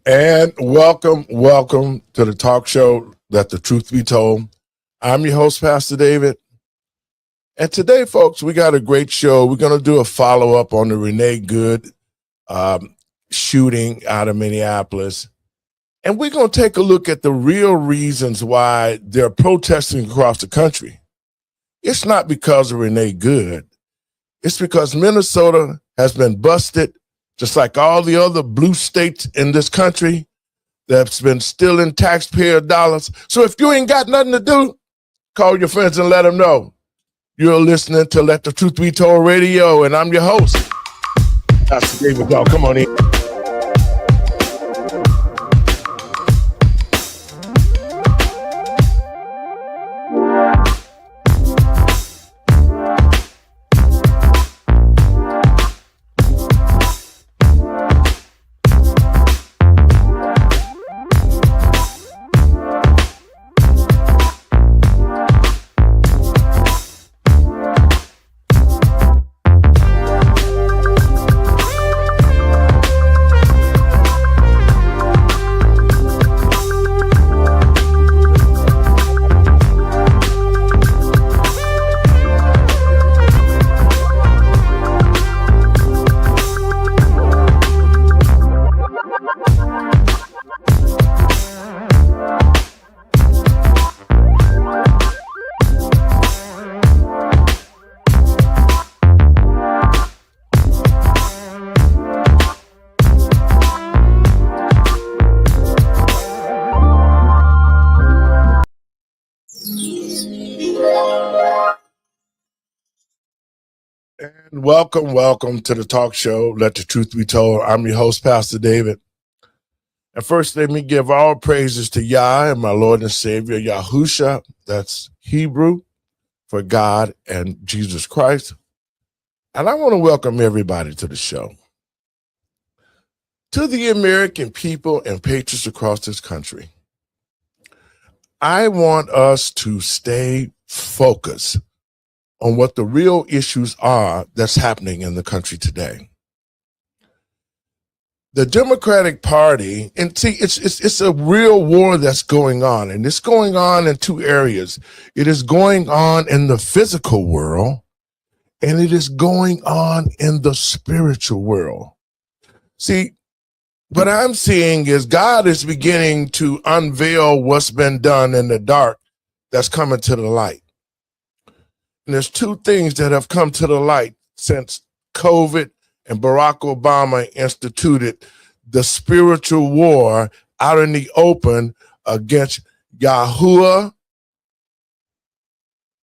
And welcome to the talk show, Let the Truth Be Told. I'm your host, Pastor David. And today, folks, we got a great show. We're going to do a follow-up on the Renee Good shooting out of Minneapolis. And we're going to take a look at the real reasons why they're protesting across the country. It's not because of Renee Good. It's because Minnesota has been busted, just like all the other blue states in this country that's been stealing taxpayer dollars. So if you ain't got nothing to do, call your friends and let them know. You're listening to Let the Truth Be Told Radio, and I'm your host, Pastor David. Come on in. And welcome to the talk show, Let the Truth Be Told. I'm your host, Pastor David. And first, let me give all praises to Yah and my Lord and Savior, Yahusha. That's Hebrew for God and Jesus Christ. And I want to welcome everybody to the show. To the American people and patriots across this country, I want us to stay focused on what the real issues are that's happening in the country today. The Democratic Party, and see, it's a real war that's going on, and it's going on in two areas. It is going on in the physical world, and it is going on in the spiritual world. See, what I'm seeing is God is beginning to unveil what's been done in the dark that's coming to the light. And there's two things that have come to the light since COVID and Barack Obama instituted the spiritual war out in the open against Yahuwah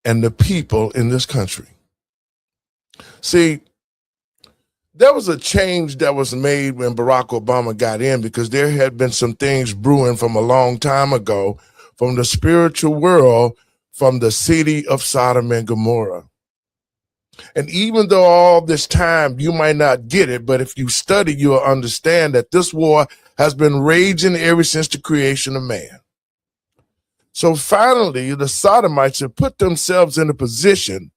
and the people in this country. See, there was a change that was made when Barack Obama got in because there had been some things brewing from a long time ago from the spiritual world, from the city of Sodom and Gomorrah. And even though all this time you might not get it, but if you study, you'll understand that this war has been raging ever since the creation of man. So finally, the Sodomites have put themselves in a position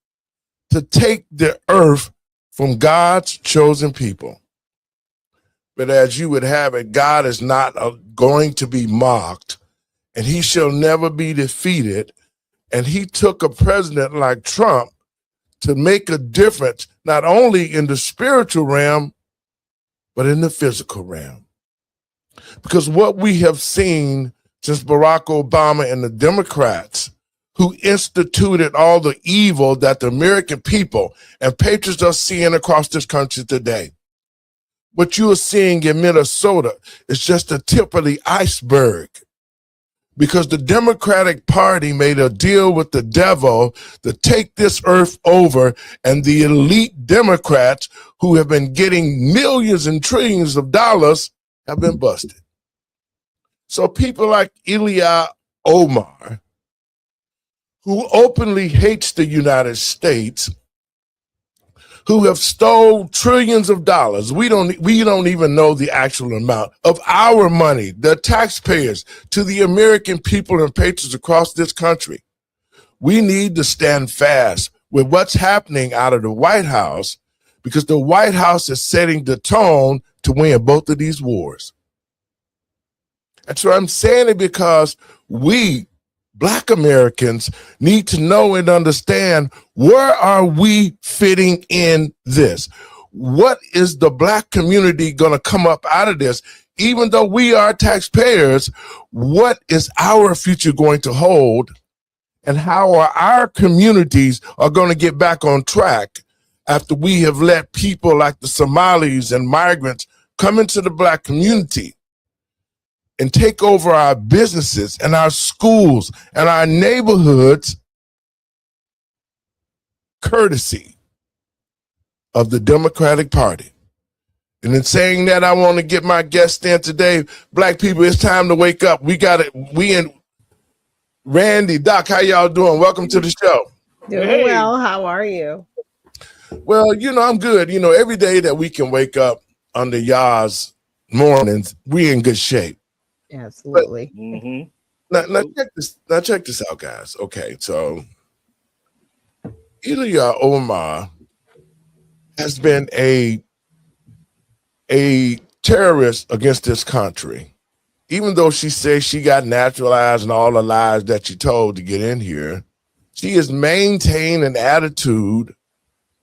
to take the earth from God's chosen people. But as you would have it, God is not going to be mocked, and he shall never be defeated. And he took a president like Trump to make a difference, not only in the spiritual realm, but in the physical realm. Because what we have seen since Barack Obama and the Democrats, who instituted all the evil that the American people and patriots are seeing across this country today. What you are seeing in Minnesota is just the tip of the iceberg. Because the Democratic Party made a deal with the devil to take this earth over, and the elite Democrats who have been getting millions and trillions of dollars have been busted. So people like Ilya Omar, who openly hates the United States, who have stole trillions of dollars. We don't even know the actual amount of our money, the taxpayers, to the American people and patriots across this country. We need to stand fast with what's happening out of the White House, because the White House is setting the tone to win both of these wars. And so I'm saying it because we, Black Americans, need to know and understand, where are we fitting in this? What is the Black community going to come up out of this? Even though we are taxpayers, what is our future going to hold? And how are our communities are going to get back on track after we have let people like the Somalis and migrants come into the Black community and take over our businesses and our schools and our neighborhoods, courtesy of the Democratic Party? And in saying that, I want to get my guest in today. Black people, it's time to wake up. We got it. We in Randy, Doc, how y'all doing? Welcome to the show. Doing well. How are you? Well, I'm good. Every day that we can wake up under y'all's mornings, we in good shape. Absolutely. Now check this out, guys. Okay, so Ilya Omar has been a terrorist against this country. Even though she says she got naturalized and all the lies that she told to get in here, she has maintained an attitude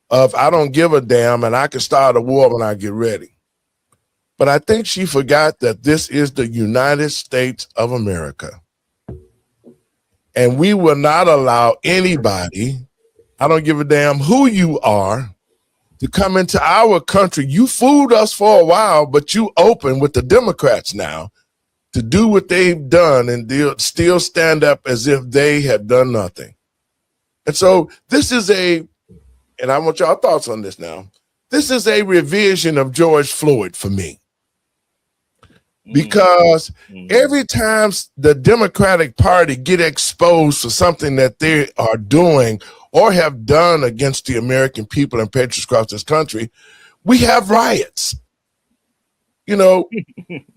of, I don't give a damn and I can start a war when I get ready. But I think she forgot that this is the United States of America. And we will not allow anybody, I don't give a damn who you are, to come into our country. You fooled us for a while, but you open with the Democrats now to do what they've done and still stand up as if they have done nothing. And so this is and I want y'all thoughts on this now. This is a revision of George Floyd for me. Because every time the Democratic Party get exposed for something that they are doing or have done against the American people and patriots across this country, we have riots. Yeah.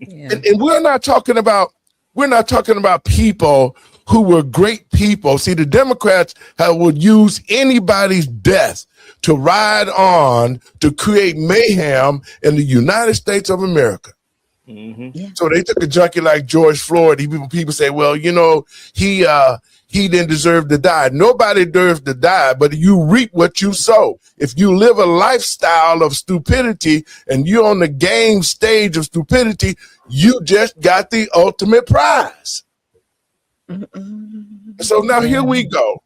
And we're not talking about people who were great people. See, the Democrats would use anybody's death to ride on to create mayhem in the United States of America. Yeah. So they took a junkie like George Floyd. People say, well, he didn't deserve to die. Nobody deserves to die, but you reap what you sow. If you live a lifestyle of stupidity and you're on the game stage of stupidity, you just got the ultimate prize. So now here we go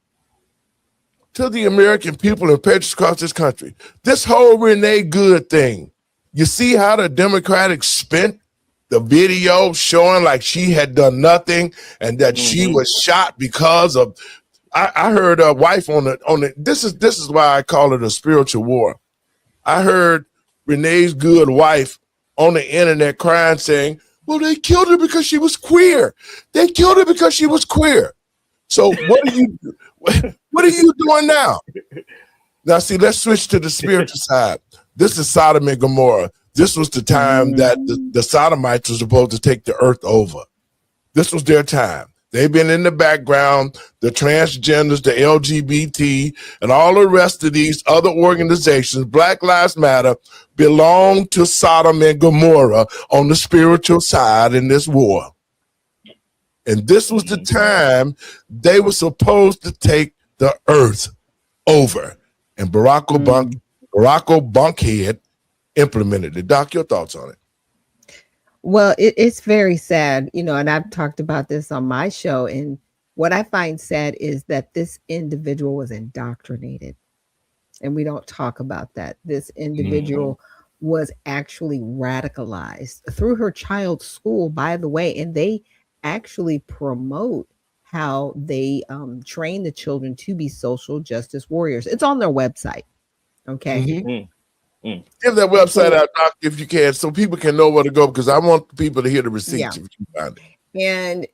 to the American people and patriots across this country. This whole Renee Good thing, you see how the Democrats spent the video showing like she had done nothing and that she was shot because of, I heard a wife on the, this is why I call it a spiritual war. I heard Renee's Good wife on the internet crying saying, well, they killed her because she was queer. They killed her because she was queer. So what are you doing now? Now, see, let's switch to the spiritual side. This is Sodom and Gomorrah. This was the time that the Sodomites were supposed to take the earth over. This was their time. They've been in the background, the transgenders, the LGBT, and all the rest of these other organizations, Black Lives Matter, belong to Sodom and Gomorrah on the spiritual side in this war. And this was the time they were supposed to take the earth over. And Barack Bunkhead implemented it. Doc, your thoughts on it? Well, it's very sad, and I've talked about this on my show. And what I find sad is that this individual was indoctrinated. And we don't talk about that. This individual was actually radicalized through her child's school, by the way. And they actually promote how they train the children to be social justice warriors. It's on their website. Okay. Give that website out, Doc, if you can, so people can know where to go, because I want people to hear the receipts if you find it. And,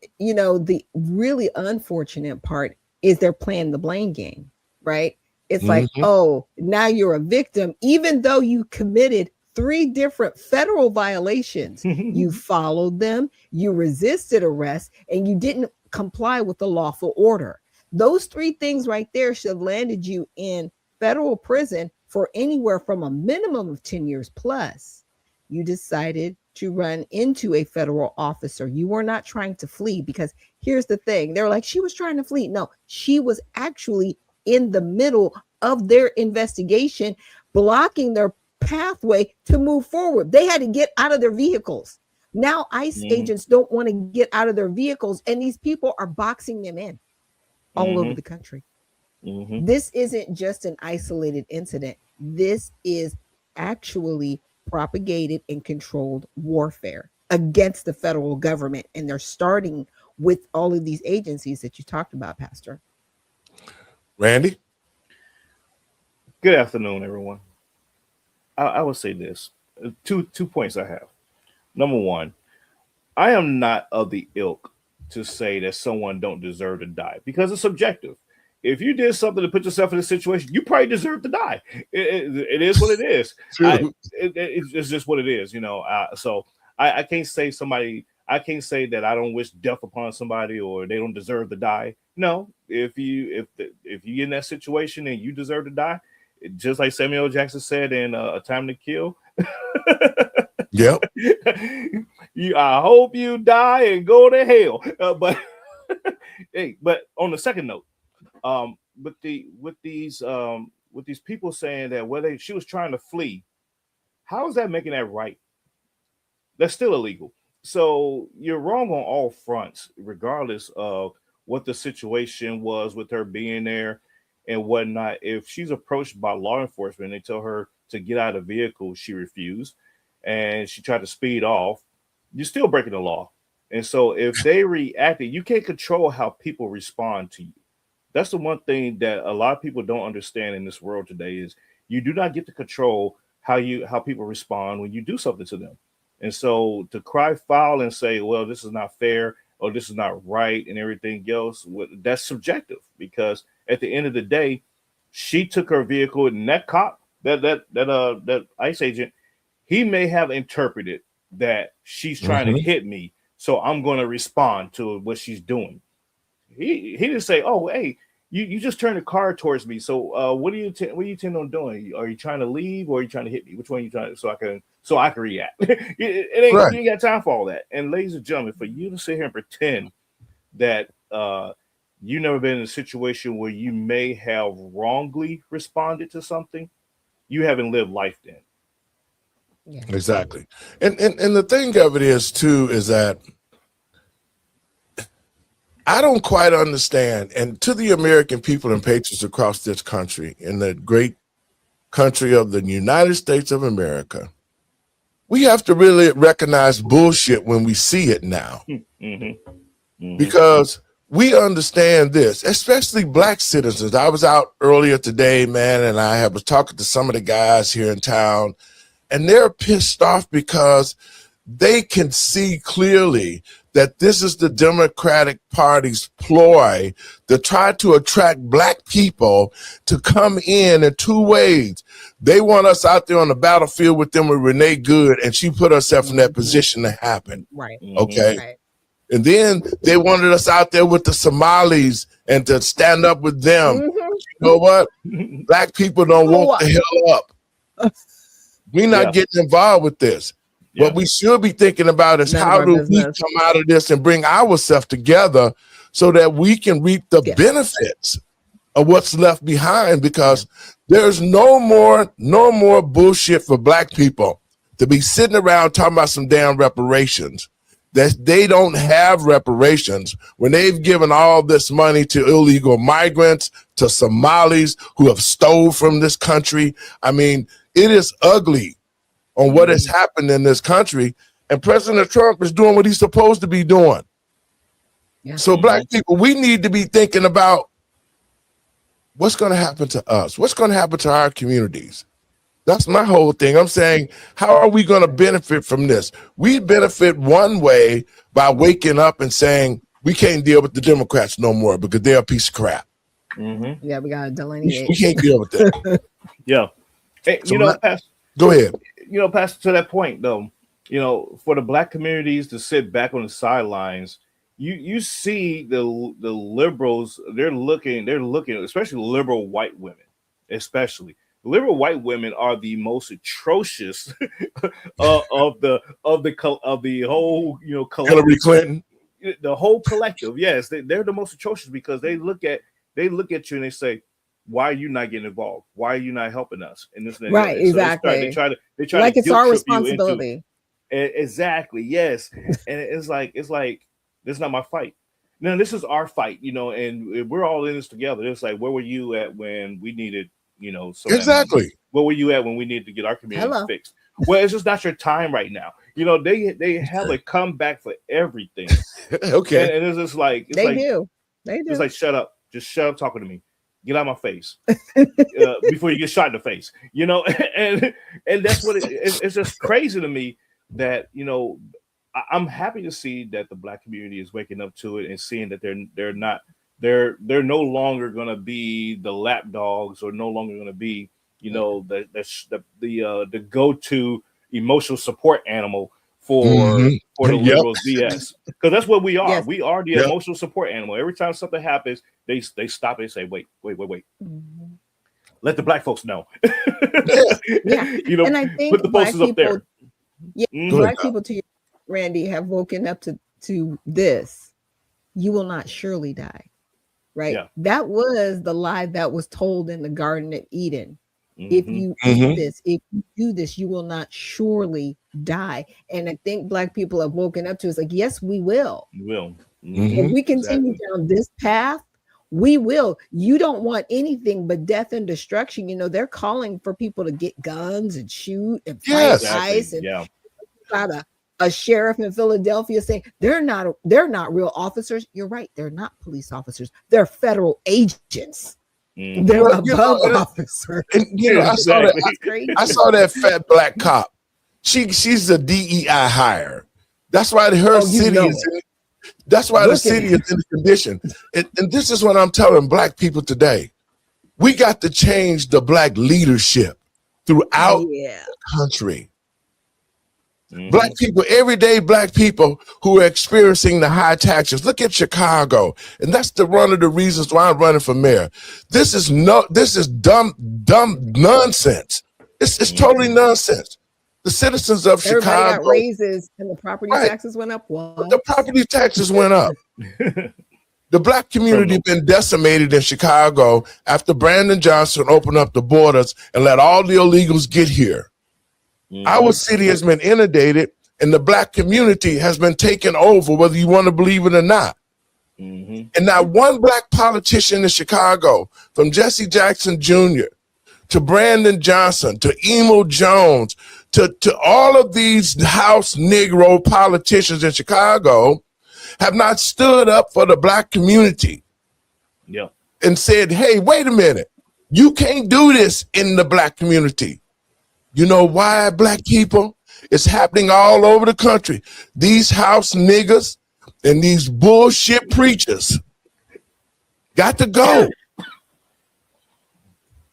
the really unfortunate part is they're playing the blame game, right? It's like, oh, now you're a victim, even though you committed 3 different federal violations. You followed them, you resisted arrest, and you didn't comply with the lawful order. Those 3 things right there should have landed you in federal prison for anywhere from a minimum of 10 years plus. You decided to run into a federal officer. You were not trying to flee, because here's the thing. They're like, she was trying to flee. No, she was actually in the middle of their investigation, blocking their pathway to move forward. They had to get out of their vehicles. Now, ICE agents don't want to get out of their vehicles, and these people are boxing them in all over the country. This isn't just an isolated incident. This is actually propagated and controlled warfare against the federal government. And they're starting with all of these agencies that you talked about, Pastor. Randy? Good afternoon, everyone. I will say this. Two points I have. Number one, I am not of the ilk to say that someone don't deserve to die, because it's subjective. If you did something to put yourself in a situation, you probably deserve to die. It is what it is. It's just what it is, So I can't say I can't say that I don't wish death upon somebody or they don't deserve to die. No, if you in that situation and you deserve to die, just like Samuel Jackson said in A Time to Kill. Yep. I hope you die and go to hell. But hey, but on the second note, with these people saying that she was trying to flee, how is that making that right? That's still illegal. So you're wrong on all fronts, regardless of what the situation was with her being there and whatnot. If she's approached by law enforcement and they tell her to get out of the vehicle, she refused and she tried to speed off, you're still breaking the law. And so if they reacted, you can't control how people respond to you. That's the one thing that a lot of people don't understand in this world today is you do not get to control how people respond when you do something to them. And so to cry foul and say, well, this is not fair or this is not right and everything else, that's subjective, because at the end of the day, she took her vehicle and that cop, that ICE agent, he may have interpreted that she's trying to hit me, so I'm going to respond to what she's doing. He didn't say, "Oh, hey, you just turned the car towards me. So what do you intend on doing? Are you trying to leave or are you trying to hit me? Which one are you trying to, so I can react?" it ain't right. You ain't got time for all that. And ladies and gentlemen, for you to sit here and pretend that you never been in a situation where you may have wrongly responded to something, you haven't lived life then. Yeah. Exactly. And the thing of it is too is that I don't quite understand, and to the American people and patriots across this country, in the great country of the United States of America, we have to really recognize bullshit when we see it now. Because we understand this, especially black citizens. I was out earlier today, man, and I was talking to some of the guys here in town, and they're pissed off because they can see clearly that this is the Democratic Party's ploy to try to attract black people to come in two ways. They want us out there on the battlefield with them with Renee Good, and she put herself in that position to happen. Right. Okay. Right. And then they wanted us out there with the Somalis and to stand up with them. You know what? Black people don't woke the hell up. We're not getting involved with this. What we should be thinking about is how do we come out of this and bring ourselves together so that we can reap the benefits of what's left behind, because there's no more bullshit for black people to be sitting around talking about some damn reparations. That they don't have reparations when they've given all this money to illegal migrants, to Somalis who have stole from this country. I mean, it is ugly on what has happened in this country, and President Trump is doing what he's supposed to be doing. Yeah. So black people, we need to be thinking about what's going to happen to us, what's going to happen to our communities. That's my whole thing. I'm saying, how are we going to benefit from this? We benefit one way by waking up and saying, we can't deal with the Democrats no more because they're a piece of crap. Yeah, we got to delineate. We can't deal with that. Yeah. Hey, so Pastor, go ahead. Pastor, to that point, though, for the black communities to sit back on the sidelines, you see the liberals, they're looking, especially liberal white women, especially. liberal white women are the most atrocious of the whole, you know, Hillary collective. Clinton. The whole collective, yes, they're the most atrocious because they look at you and they say, "Why are you not getting involved? Why are you not helping us?" And this and that. Right, And so exactly. they try Like to it's guilt our trip you into responsibility. exactly, yes. And it's like this is not my fight. No, this is our fight, you know, and we're all in this together. It's like, where were you at when we needed, you know, some of that money? Exactly. Where were you at when we needed to get our community Hello. fixed? Well, it's just not your time right now. You know, they have a comeback for everything. Okay. And it's just like They do. They it's do. like shut up, just shut up talking to me, get out of my face before you get shot in the face, you know. And that's what it's just crazy to me that, you know, I'm happy to see that the black community is waking up to it and seeing that they're no longer going to be the lap dogs, or no longer going to be, you know, the go-to emotional support animal for Mhm. the Yep. liberals BS, because that's what we are. Yes. We are the Yep. emotional support animal. Every time something happens, they stop and say, wait. Mhm. Let the black folks know. Yeah. You know, And I think put the black posters up people, there. yeah, Mhm. Go ahead. black people, to you, Randy, have woken up to this. You will not surely die. Right? Yeah. That was the lie that was told in the Garden of Eden. If Mhm. you Mhm. eat this, if you do this, you will not surely die. And I think black people have woken up to it's like, yes, we will. You will. Mhm. If we continue Exactly. down this path, we will. You don't want anything but death and destruction. You know, they're calling for people to get guns and shoot and fight Yes. Exactly. ICE. And Yeah. about a sheriff in Philadelphia saying they're not real officers. You're right. They're not police officers. They're federal agents. Mhm. They're Well, you know, above officers. and you know, Exactly. That's crazy. I saw that fat black cop. She's a DEI hire. That's why her Oh, you city know is it. in, that's why the Look at city is in the condition. And this is what I'm telling black people today. We got to change the black leadership throughout Yeah. the country. Mhm. Black people, everyday black people who are experiencing the high taxes. Look at Chicago. And that's one of the reasons why I'm running for mayor. This is dumb nonsense. It's totally nonsense. The citizens of Everybody got Chicago, raises and the property right, taxes went up. What? the property taxes went up. The black community Criminal. been decimated in Chicago after Brandon Johnson opened up the borders and let all the illegals get here. Mhm. Our city has been inundated and the black community has been taken over, whether you want to believe it or not. Mhm. And not one black politician in Chicago, from Jesse Jackson Jr. to Brandon Johnson to Emo Jones to all of these House Negro politicians in Chicago, have not stood up for the black community Yeah. and said, hey, wait a minute, you can't do this in the black community. You know why, black people? It's happening all over the country. These house niggas and these bullshit preachers got to go.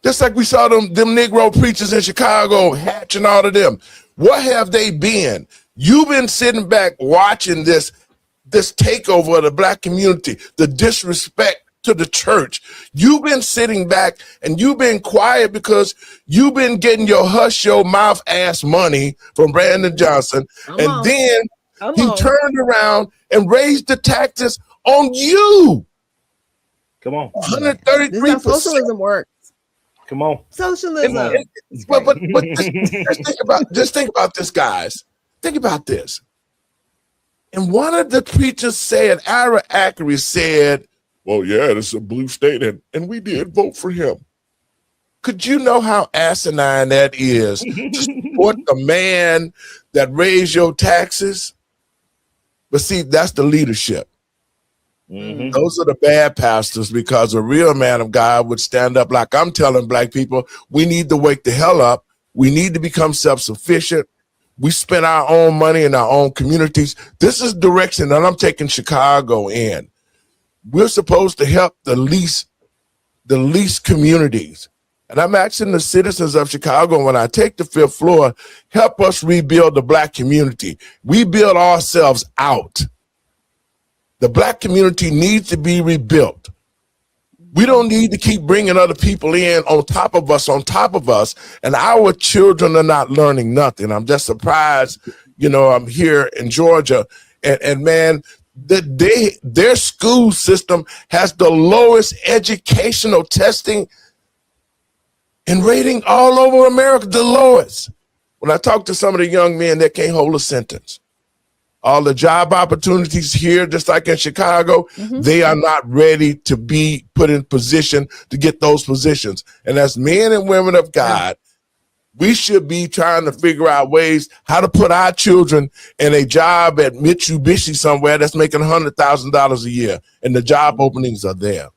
Just like we saw them Negro preachers in Chicago, Hatch and all of them. What have they been? You've been sitting back watching this takeover of the black community, the disrespect to the church. You've been sitting back and you've been quiet because you've been getting your hush your mouth ass money from Brandon Johnson. Come And on. then Come he on. turned around and raised the taxes on you. Come on. This is how 133%. socialism works. Come on. Socialism. But just think about this, guys. Think about this. And one of the preachers said, Ira Ackery said, well, yeah, this is a blue state, and we did vote for him. Could you know how asinine that is to support the man that raised your taxes? But see, that's the leadership. Mhm. Those are the bad pastors, because a real man of God would stand up like I'm telling black people, we need to wake the hell up. We need to become self-sufficient. We spend our own money in our own communities. This is direction that I'm taking Chicago in. We're supposed to help the least communities. And I'm asking the citizens of Chicago, when I take the 5th floor, help us rebuild the black community. We build ourselves out. The black community needs to be rebuilt. We don't need to keep bringing other people in on top of us, and our children are not learning nothing. I'm just surprised, I'm here in Georgia, and man, their school system has the lowest educational testing and rating all over America, the lowest. When I talk to some of the young men that can't hold a sentence, all the job opportunities here, just like in Chicago, they are not ready to be put in position to get those positions. And as men and women of God, we should be trying to figure out ways how to put our children in a job at Mitsubishi somewhere that's making $100,000 a year, and the job openings are there.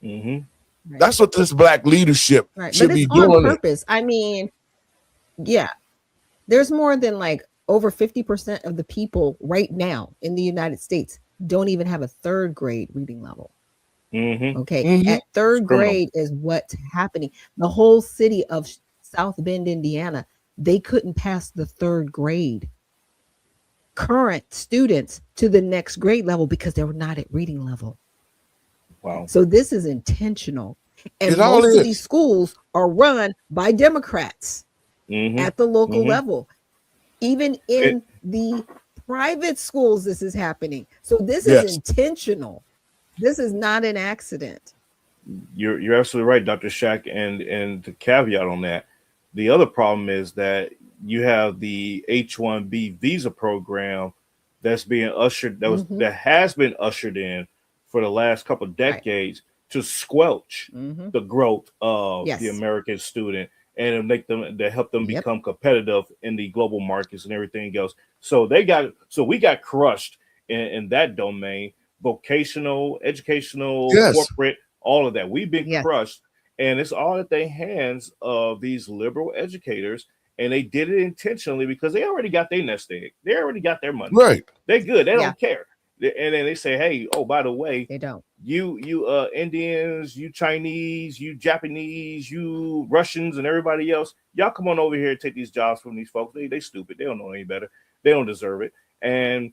Mm-hmm. Right. That's what this Black leadership should be doing. On purpose. I mean, yeah, there's more than like over 50% of the people right now in the United States don't even have a third grade reading level. Okay. At third grade is what's happening. The whole city of South Bend, Indiana, they couldn't pass the third grade current students to the next grade level because they were not at reading level. Wow. So this is intentional. And most of these schools are run by Democrats at the local level. Even in the private schools, this is happening. So this is intentional. This is not an accident. You're absolutely right, Dr. Shack. And to caveat on that, the other problem is that you have the H-1B visa program that's being ushered, that has been ushered in for the last couple of decades to squelch the growth of the American student and make them to help them become competitive in the global markets and everything else. So we got crushed in that domain, vocational, educational, corporate, all of that. We've been crushed, and it's all at the hands of these liberal educators, and they did it intentionally because they already got their nest egg. They already got their money. Right. They're good. They don't care. And then they say, hey, oh, by the way, they don't. You Indians, you Chinese, you Japanese, you Russians, and everybody else, y'all come on over here and take these jobs from these folks. They stupid. They don't know any better. They don't deserve it. And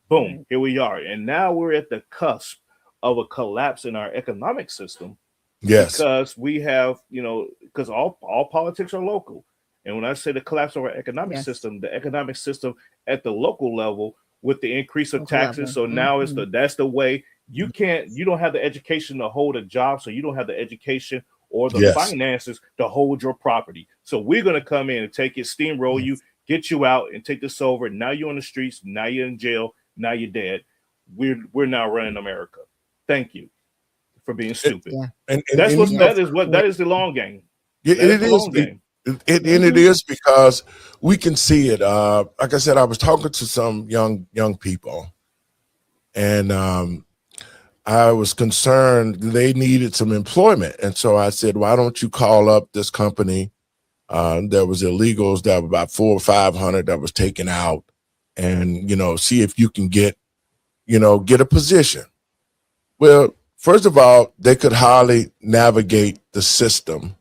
boom, here we are. And now we're at the cusp of a collapse in our economic system. Yes. Because we have, because all politics are local. And when I say the collapse of our economic system, the economic system at the local level with the increase of taxes. So now that's the way you don't have the education to hold a job. So you don't have the education or the finances to hold your property. So we're going to come in and take it, steamroll you, get you out and take this over. Now you're on the streets. Now you're in jail. Now you're dead. We're now running America. Thank you for being stupid. And that is the long game. It is because we can see it. Like I said, I was talking to some young people, and I was concerned they needed some employment. And so I said, why don't you call up this company? There was illegals that were about 400 or 500 that was taken out, and see if you can get a position. Well, first of all, they could hardly navigate the system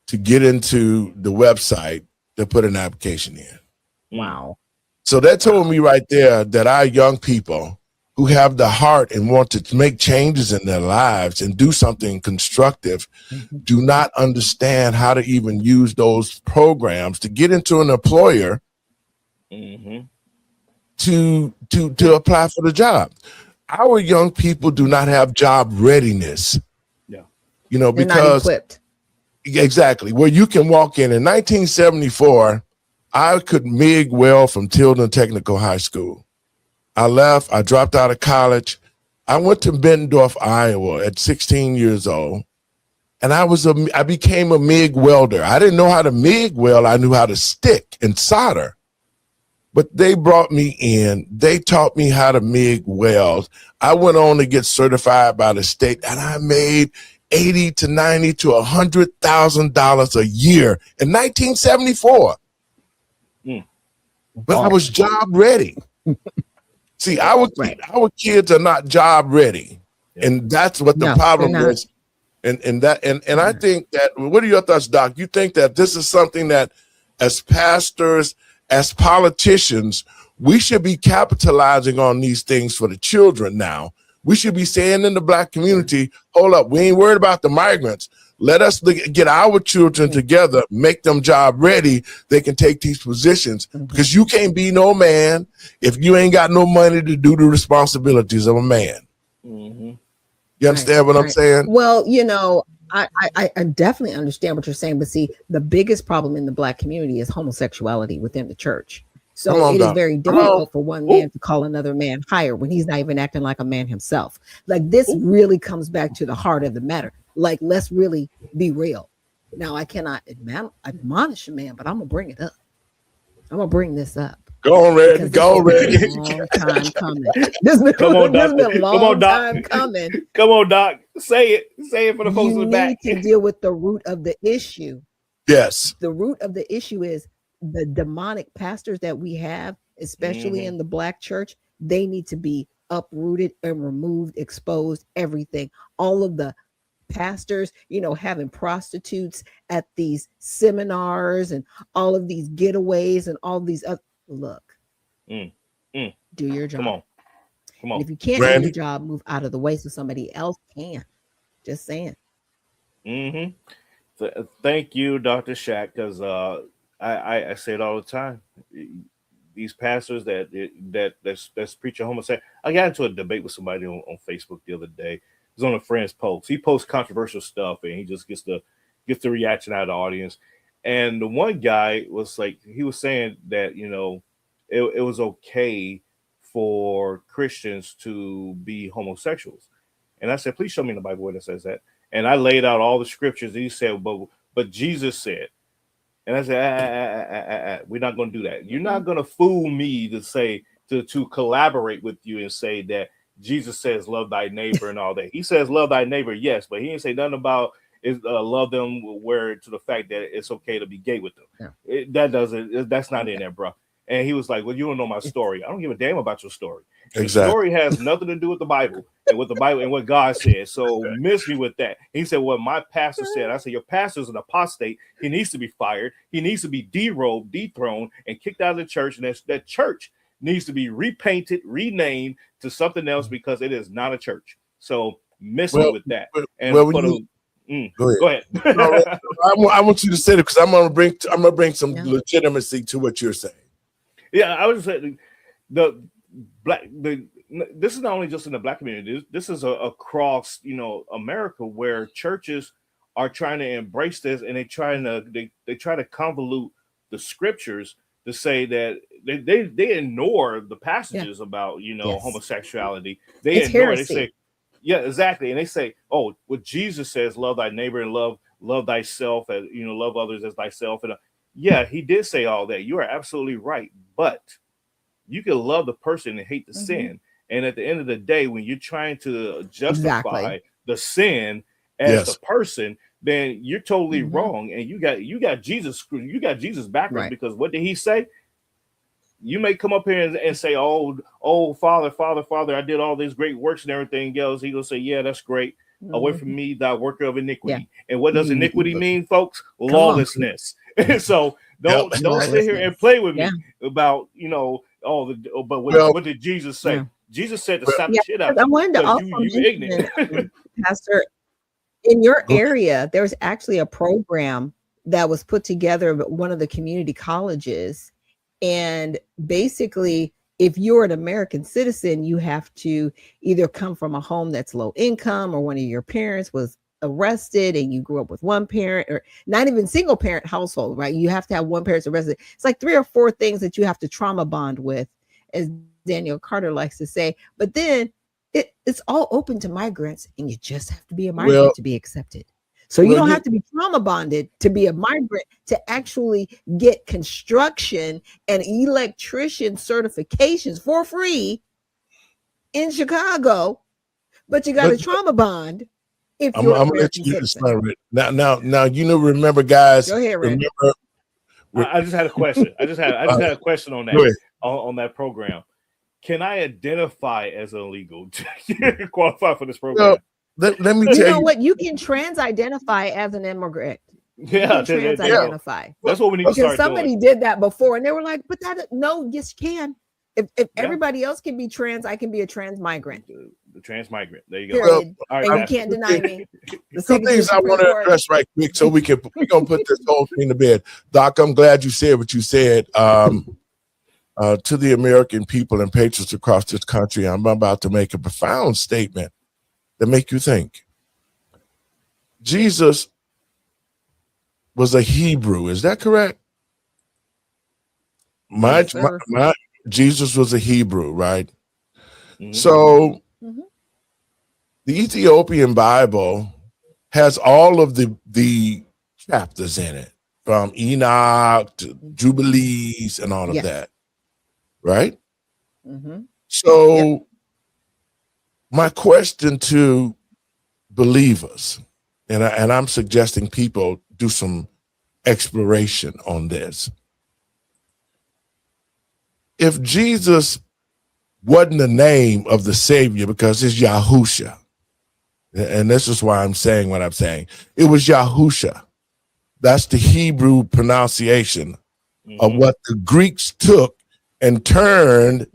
to get into the website to put an application in. Wow. So that told me right there that our young people who have the heart and want to make changes in their lives and do something constructive do not understand how to even use those programs to get into an employer to apply for the job. Our young people do not have job readiness. They're because not equipped. Exactly. Where you can walk in 1974, I could MIG weld from Tilden Technical High School. I left. I dropped out of college. I went to Bettendorf, Iowa at 16 years old, and I became a MIG welder. I didn't know how to MIG weld. I knew how to stick and solder. But they brought me in. They taught me how to MIG weld. I went on to get certified by the state, and I made $80,000 to $90,000 to $100,000 a year in 1974. But I was job ready. See, our kids are not job ready, and that's what the problem is. And I think that. What are your thoughts, Doc? You think that this is something that, as pastors, as politicians, we should be capitalizing on these things for the children now. We should be saying in the black community, hold up, we ain't worried about the migrants. Let us get our children together, make them job ready. They can take these positions because you can't be no man if you ain't got no money to do the responsibilities of a man. You understand what I'm saying? Well, you know, I definitely understand what you're saying, but see, the biggest problem in the black community is homosexuality within the church. So it is very difficult for one man to call another man higher when he's not even acting like a man himself. Like this really comes back to the heart of the matter. Like, let's really be real. Now, I cannot admonish a man, but I'm going to bring it up. I'm going to bring this up. Go on, Red. Go on, Red. Long time coming. This been a long time coming. Come on, Doc. Say it. Say it for the folks in the back. You need to deal with the root of the issue. Yes. The root of the issue is the demonic pastors that we have, especially in the black church. They need to be uprooted and removed, exposed, everything. All of the pastors, you know, having prostitutes at these seminars and all of these getaways and all these other, look, do your job. Come on. And if you can't do your job, move out of the way so somebody else can. Just saying. Thank you, Dr. Shack, because I say it all the time. These pastors that's preaching homosexuality. I got into a debate with somebody on Facebook the other day. It was on a friend's post. He posts controversial stuff and he just gets the reaction out of the audience. And the one guy was like, he was saying that, you know, it was okay for Christians to be homosexuals. And I said, please show me in the Bible where it says that. And I laid out all the scriptures. And he said, but Jesus said. And I said, we're not going to do that. You're not going to fool me to say, to collaborate with you and say that Jesus says, love thy neighbor and all that. He says, love thy neighbor, yes, but he didn't say nothing about love them where to the fact that it's okay to be gay with them. Yeah. That's not in there, bro. And he was like, well, you don't know my story. I don't give a damn about your story. Exactly. The story has nothing to do with the Bible and what God said. So miss me with that. He said, well, my pastor said. I said, your pastor's an apostate. He needs to be fired. He needs to be derobed, dethroned, and kicked out of the church. And that church needs to be repainted, renamed to something else because it is not a church. So miss me with that. And go ahead. I want you to say it because I'm gonna bring some legitimacy to what you're saying. Yeah, I was saying this is not only just in the black community. This is across, you know, America, where churches are trying to embrace this, and they try to convolute the scriptures to say that they ignore the passages about, you know, homosexuality. They ignore it. They say, yeah, exactly, and they say, oh, what Jesus says, love thy neighbor and love thyself, as you know, love others as thyself, and yeah, he did say all that. You are absolutely right. But you can love the person and hate the sin. And at the end of the day, when you're trying to justify the sin as the person, then you're totally wrong. And you got Jesus backwards because what did he say? You may come up here and say, oh, Father, I did all these great works and everything else. He gonna say, yeah, that's great. Away from me, thou worker of iniquity. And what does iniquity mean, folks? Lawlessness. So don't sit here and play with me about, you know, but what did Jesus say? Jesus said to stop the shit out. I wanted to also you ignorant. Pastor, in your area, there's actually a program that was put together at one of the community colleges. And basically, if you're an American citizen, you have to either come from a home that's low income or one of your parents was arrested and you grew up with one parent, or not even single parent household, right? You have to have one parent arrested. It's like 3 or 4 things that you have to trauma bond with, as Daniel Carter likes to say. But then it's all open to migrants, and you just have to be a migrant to be accepted. So you don't have to be trauma bonded to be a migrant to actually get construction and electrician certifications for free in Chicago, but you got a trauma bond. If I'm gonna let you explain it. Now you know, remember, guys. Go ahead, Renee. I just had a question. I just had a question on that on that program. Can I identify as illegal to qualify for this program? Let me tell you. You know what? You can trans-identify as an immigrant. Yeah, trans-identify. That's what we need to start somebody doing. did that before, and they were like, "But yes, you can. If everybody else can be trans, I can be a trans migrant." The transmigrant. There you go. Well, Period. All right, And you Pastor. can't deny me. The two second things I Supreme want to Court. address right quick so we're gonna put this whole thing to bed. Doc, I'm glad you said what you said. To the American people and patriots across this country, I'm about to make a profound statement that make you think. Jesus was a Hebrew, is that correct? Yes, sir. Jesus was a Hebrew, right? Mhm. So Mhm. the Ethiopian Bible has all of the chapters in it, from Enoch to Jubilees and all of Yes. that, right? Mm-hmm. So my question to believers, and I'm suggesting people do some exploration on this. If Jesus wasn't the name of the Savior because it's Yahusha, and this is why I'm saying what I'm saying, it was Yahusha. That's the Hebrew pronunciation of what the Greeks took and turned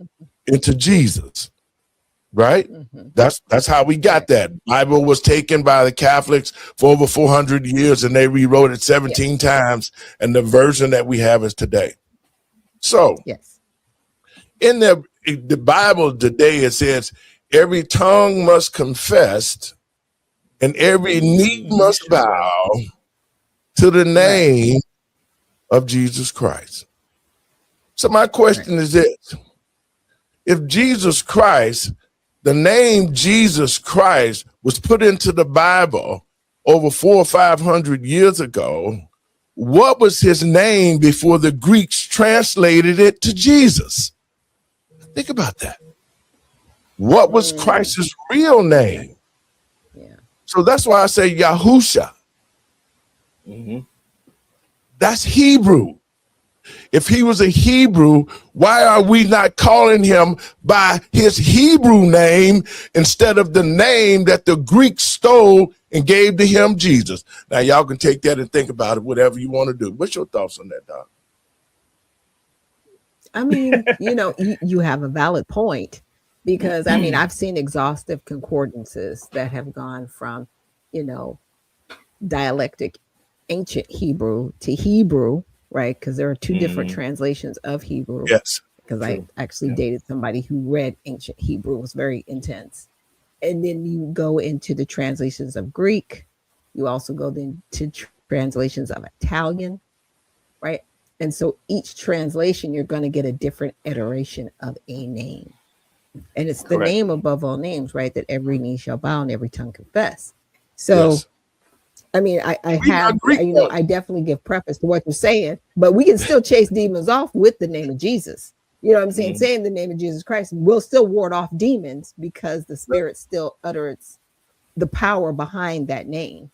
into Jesus, right? Mm-hmm. That's how we got that. Bible was taken by the Catholics for over 400 years, and they rewrote it 17 times, and the version that we have is today. So Yes. in the Bible today, it says every tongue must confess and every knee must bow to the name of Jesus Christ. So my question is this: if Jesus Christ, the name Jesus Christ, was put into the Bible over 400 or 500 years ago, what was his name before the Greeks translated it to Jesus? Think about that. What was Christ's real name? Yeah. So that's why I say Yahusha. Mm-hmm. That's Hebrew. If he was a Hebrew, why are we not calling him by his Hebrew name instead of the name that the Greeks stole and gave to him, Jesus? Now, y'all can take that and think about it, whatever you want to do. What's your thoughts on that, Doc? I mean, you have a valid point, because I mean, I've seen exhaustive concordances that have gone from, dialectic ancient Hebrew to Hebrew, right? Because there are two different translations of Hebrew. Yes. Because I actually dated somebody who read ancient Hebrew. It was very intense. And then you go into the translations of Greek. You also go into translations of Italian, right? And so each translation, you're going to get a different iteration of a name. And it's the name above all names, right? That every knee shall bow and every tongue confess. So, Yes. I mean, I have, Greek I definitely give preface to what you're saying, but we can still chase demons off with the name of Jesus. You know what I'm saying? Saying the name of Jesus Christ will still ward off demons, because the Spirit still utters the power behind that name,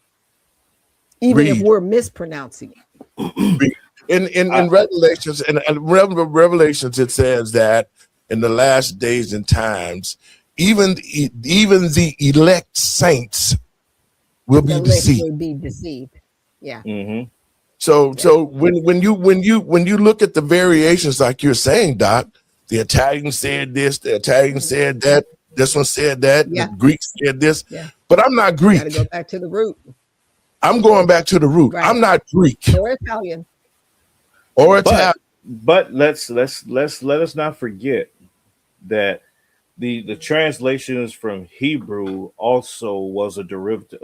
even if we're mispronouncing it. In Revelations, Revelations, it says that in the last days and times, even the elect saints will be deceived. Will be deceived. Yeah. Mm-hmm. So when you look at the variations, like you're saying, Doc, the Italian said this, the Italian said that, this one said that, the Greek said this, but I'm not Greek. Got to go back to the root. I'm going back to the root. Right. I'm not Greek or Italian. But let's let us not forget that the translations from Hebrew also was a derivation.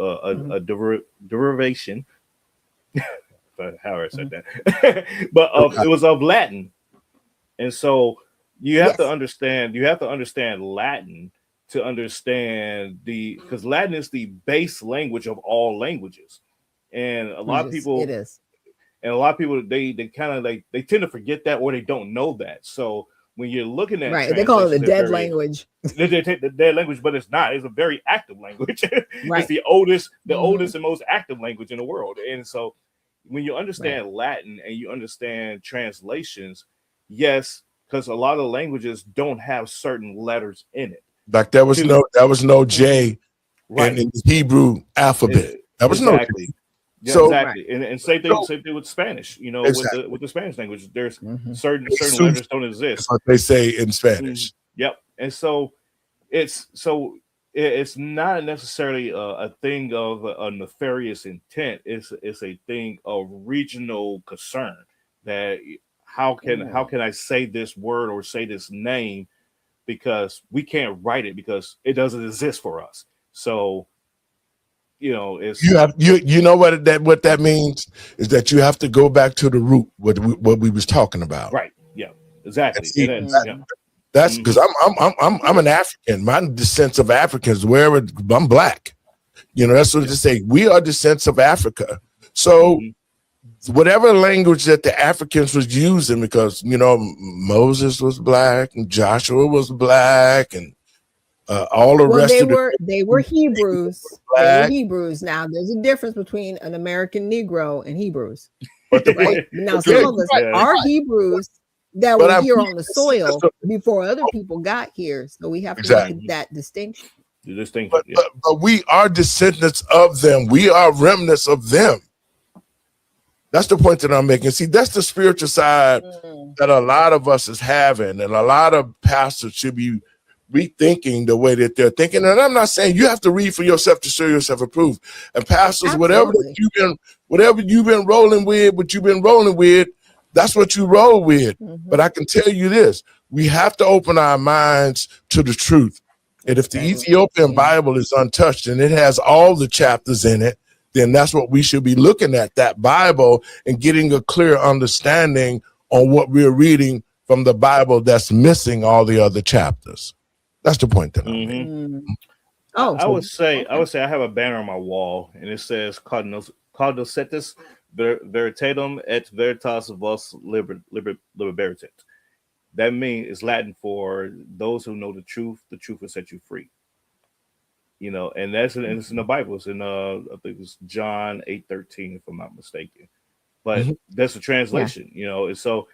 How I said that, but it was of Latin, and so you have to understand. You have to understand Latin to understand because Latin is the base language of all languages, and a lot of people it is. And a lot of people they kind of they tend to forget that, or they don't know that. So when you're looking at they call it a dead language. They take the dead language, but it's not. It's a very active language. It's the oldest and most active language in the world. And so when you understand Latin and you understand translations, yes, because a lot of languages don't have certain letters in it. Like there was no J in the Hebrew alphabet. That was no J. Yeah, so, exactly, and same thing with Spanish. With the Spanish language, there's certain letters don't exist. That's what they say in Spanish. Yep, and so it's not necessarily a thing of a nefarious intent. It's a thing of regional concern that how can I say this word or say this name because we can't write it because it doesn't exist for us. So it's you know what that means is that you have to go back to the root what we was talking about. Right. Yeah. Exactly. See, Yeah. That's because I'm an African. My descents of Africans, wherever I'm black. That's what they say. We are descents of Africa. So whatever language that the Africans was using, because Moses was black and Joshua was black and all the rest of they were Hebrews. They were Hebrews. Now there's a difference between an American Negro and Hebrews. Right? Now some of us are Hebrews that were here on the soil before other people got here. So we have to look at that distinction. The distinction. But we are descendants of them. We are remnants of them. That's the point that I'm making. See, that's the spiritual side that a lot of us is having, and a lot of pastors should be rethinking the way that they're thinking. And I'm not saying you have to read for yourself to show yourself approved. And pastors, whatever you've been rolling with, that's what you roll with. But I can tell you this, we have to open our minds to the truth. And if the Ethiopian Bible is untouched and it has all the chapters in it, then that's what we should be looking at, that Bible, and getting a clear understanding on what we're reading from the Bible that's missing all the other chapters. That's the point that I'm making. I would say I have a banner on my wall and it says Cognoscetis veritatem et veritas vos liberatet. That means it's Latin for those who know the truth will set you free. And that's and it's in the Bible. It's in I think it's John 8:13, if I'm not mistaken. But that's the translation, and so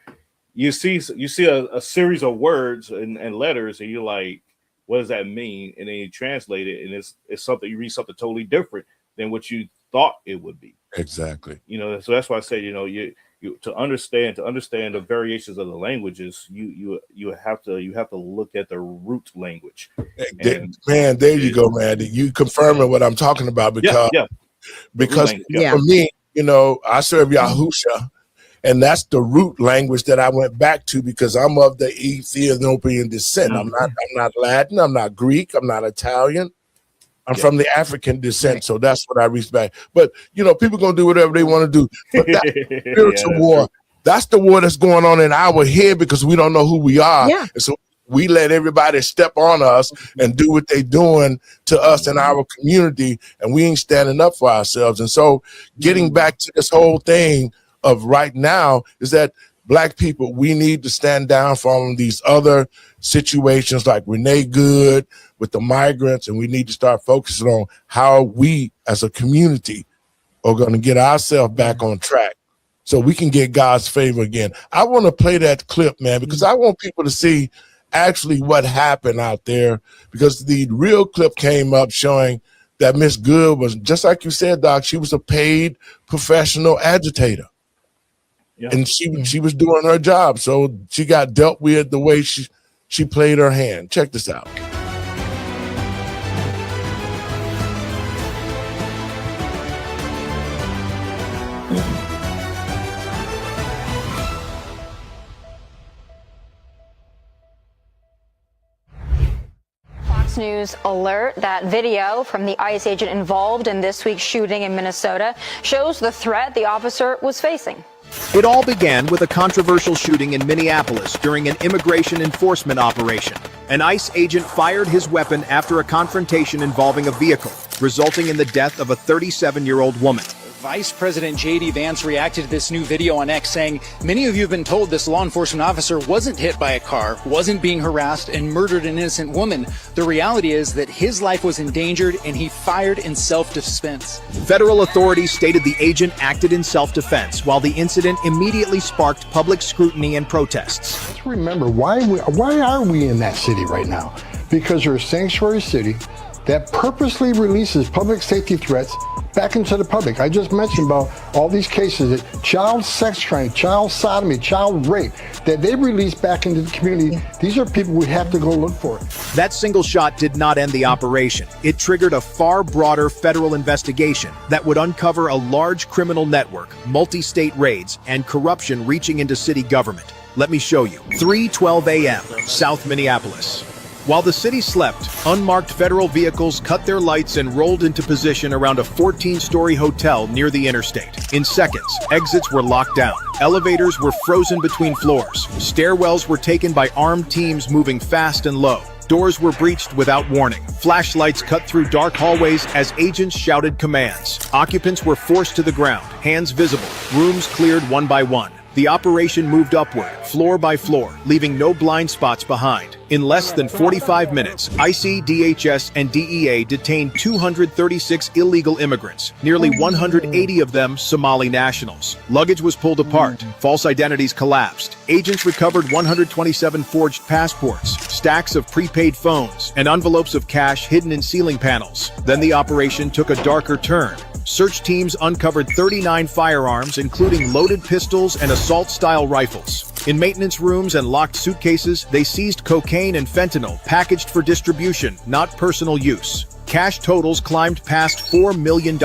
you see a series of words and letters, and you're like, what does that mean? And then you translate it, and it's something, you read something totally different than what you thought it would be. Exactly. So that's why I say, you to understand the variations of the languages, you have to look at the root language. Man, there you go, man. You confirming what I'm talking about because for me, I serve Yahusha, and that's the root language that I went back to because I'm of the Ethiopian descent. I'm not Latin, I'm not Greek, I'm not Italian. I'm from the African descent, so that's what I reach back. But people gonna do whatever they want to do. But that spiritual war, that's the war that's going on in our head because we don't know who we are. Yeah. And so we let everybody step on us and do what they doing to us in our community, and we ain't standing up for ourselves. And so getting back to this whole thing of right now is that Black people, we need to stand down from these other situations like Renee Good with the migrants, and we need to start focusing on how we as a community are going to get ourselves back on track so we can get God's favor again. I want to play that clip, man, because I want people to see actually what happened out there, because the real clip came up showing that Miss Good was, just like you said, Doc, she was a paid professional agitator. Yeah. And she was doing her job, so she got dealt with the way she played her hand. Check this out. Fox News alert. That video from the ICE agent involved in this week's shooting in Minnesota shows the threat the officer was facing. It all began with a controversial shooting in Minneapolis during an immigration enforcement operation. An ICE agent fired his weapon after a confrontation involving a vehicle, resulting in the death of a 37-year-old woman. Vice President J.D. Vance reacted to this new video on X, saying, "Many of you have been told this law enforcement officer wasn't hit by a car, wasn't being harassed, and murdered an innocent woman. The reality is that his life was endangered, and he fired in self-defense." Federal authorities stated the agent acted in self-defense, while the incident immediately sparked public scrutiny and protests. Let's remember, why are we in that city right now? Because we're a sanctuary city that purposely releases public safety threats back into the public. I just mentioned about all these cases that child sex trafficking, child sodomy, child rape, that they release back into the community. These are people we have to go look for. That single shot did not end the operation. It triggered a far broader federal investigation that would uncover a large criminal network, multi-state raids, and corruption reaching into city government. Let me show you. 3:12 a.m., South Minneapolis. While the city slept, unmarked federal vehicles cut their lights and rolled into position around a 14-story hotel near the interstate. In seconds, exits were locked down. Elevators were frozen between floors. Stairwells were taken by armed teams moving fast and low. Doors were breached without warning. Flashlights cut through dark hallways as agents shouted commands. Occupants were forced to the ground, hands visible. Rooms cleared one by one. The operation moved upward, floor by floor, leaving no blind spots behind. In less than 45 minutes, IC, DHS, and DEA detained 236 illegal immigrants, nearly 180 of them Somali nationals. Luggage was pulled apart, false identities collapsed. Agents recovered 127 forged passports, stacks of prepaid phones, and envelopes of cash hidden in ceiling panels. Then the operation took a darker turn. Search teams uncovered 39 firearms, including loaded pistols and assault-style rifles. In maintenance rooms and locked suitcases, they seized cocaine and fentanyl, packaged for distribution, not personal use. Cash totals climbed past $4 million.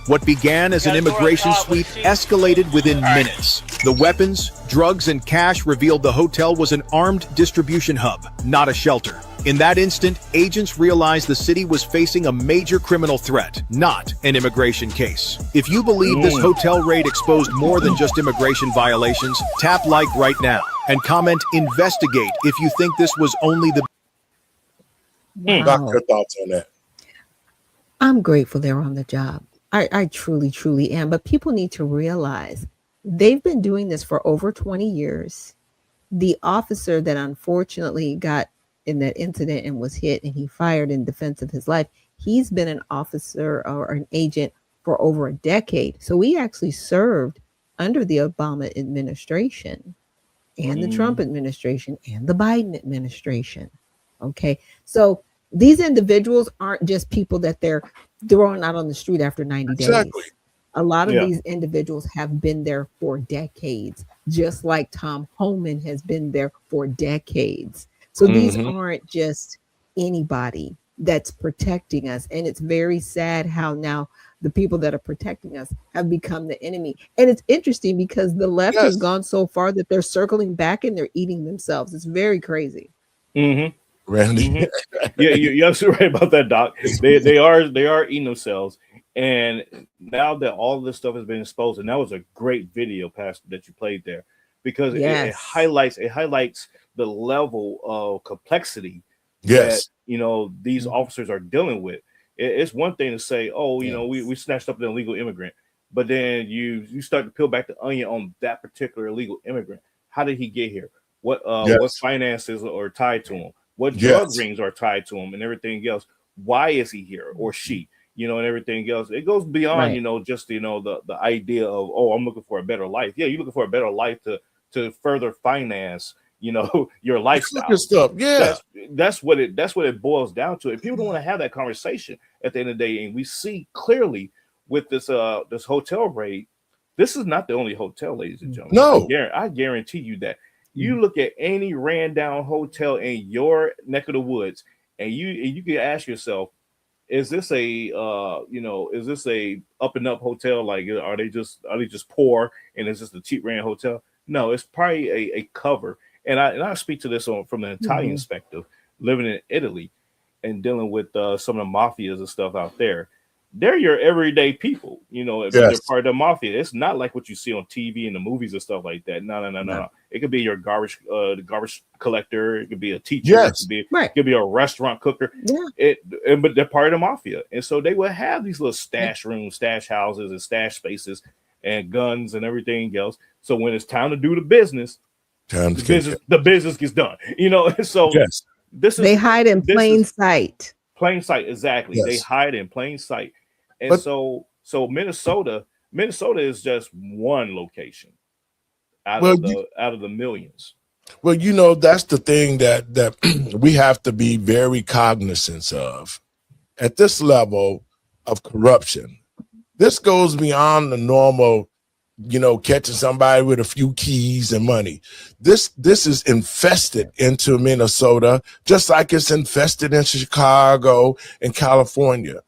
What began as an immigration sweep escalated within minutes. The weapons, drugs, and cash revealed the hotel was an armed distribution hub, not a shelter. In that instant, agents realized the city was facing a major criminal threat, not an immigration case. If you believe this hotel raid exposed more than just immigration violations, tap like right now and comment investigate if you think this was only the... Doc, your thoughts on that? I'm grateful they're on the job. I truly, truly am. But people need to realize they've been doing this for over 20 years. The officer that unfortunately got in that incident and was hit and he fired in defense of his life, he's been an officer or an agent for over a decade. So we actually served under the Obama administration and the Trump administration and the Biden administration. Okay. So these individuals aren't just people that they're throwing out on the street after 90 days. A lot of these individuals have been there for decades, just like Tom Homan has been there for decades. So these aren't just anybody that's protecting us. And it's very sad how now the people that are protecting us have become the enemy. And it's interesting because the left has gone so far that they're circling back and they're eating themselves. It's very crazy. Randy. Yeah, you're absolutely right about that, Doc. They are eating themselves. And now that all of this stuff has been exposed, and that was a great video, Pastor, that you played there, because it highlights the level of complexity that these officers are dealing with. It's one thing to say, oh, we snatched up an illegal immigrant, but then you start to peel back the onion on that particular illegal immigrant. How did he get here? What finances are tied to him? What drug rings are tied to him and everything else? Why is he here or she? And everything else. It goes beyond, just the idea of, oh, I'm looking for a better life. Yeah, you're looking for a better life to further finance, your lifestyle. Stuff. Yeah, that's what it boils down to. And people don't want to have that conversation at the end of the day. And we see clearly with this hotel raid, this is not the only hotel, ladies and gentlemen. No, I guarantee you that. You look at any ran down hotel in your neck of the woods, and you can ask yourself, is this a up and up hotel? Like, are they just poor and it's just a cheap rent hotel? No, it's probably a cover. And I speak to this from an Italian perspective, living in Italy and dealing with some of the mafias and stuff out there. They're your everyday people, they're part of the mafia. It's not like what you see on TV and the movies and stuff like that. No. It could be your garbage collector. It could be a teacher. It could be a restaurant cooker. But they're part of the mafia. And so they will have these little stash rooms, stash houses, and stash spaces and guns and everything else. So when it's time to do the business, the business gets done. So they hide in plain sight. Plain sight, exactly. They hide in plain sight. And so Minnesota is just one location out of the millions. Well, that's the thing that we have to be very cognizant of. At this level of corruption, This goes beyond the normal, catching somebody with a few keys and money. This is infested into Minnesota, just like it's infested in Chicago and California.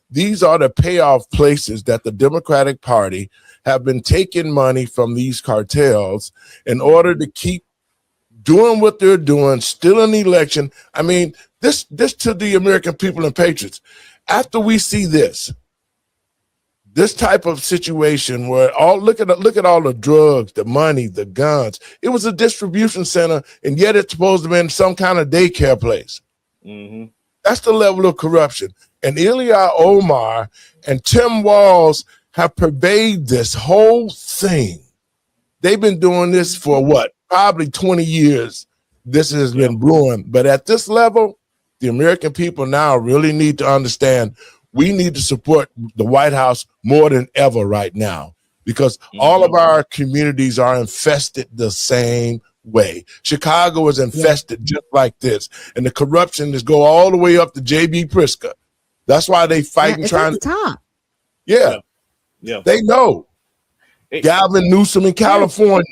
These are the payoff places that the Democratic Party have been taking money from these cartels in order to keep doing what they're doing, still in the election. I mean, this to the American people and patriots. After we see this type of situation where look at all the drugs, the money, the guns. It was a distribution center, and yet it's supposed to be in some kind of daycare place. Mm-hmm. That's the level of corruption. And Ilya Omar and Tim Walz have pervaded this whole thing. They've been doing this for what? Probably 20 years. This has been brewing. But at this level, the American people now really need to understand we need to support the White House more than ever right now, because all of our communities are infested the same way. Chicago is infested just like this. And the corruption is go all the way up to J.B. Pritzker. That's why they fight and trying to top. Yeah. They know. Gavin Newsom in California.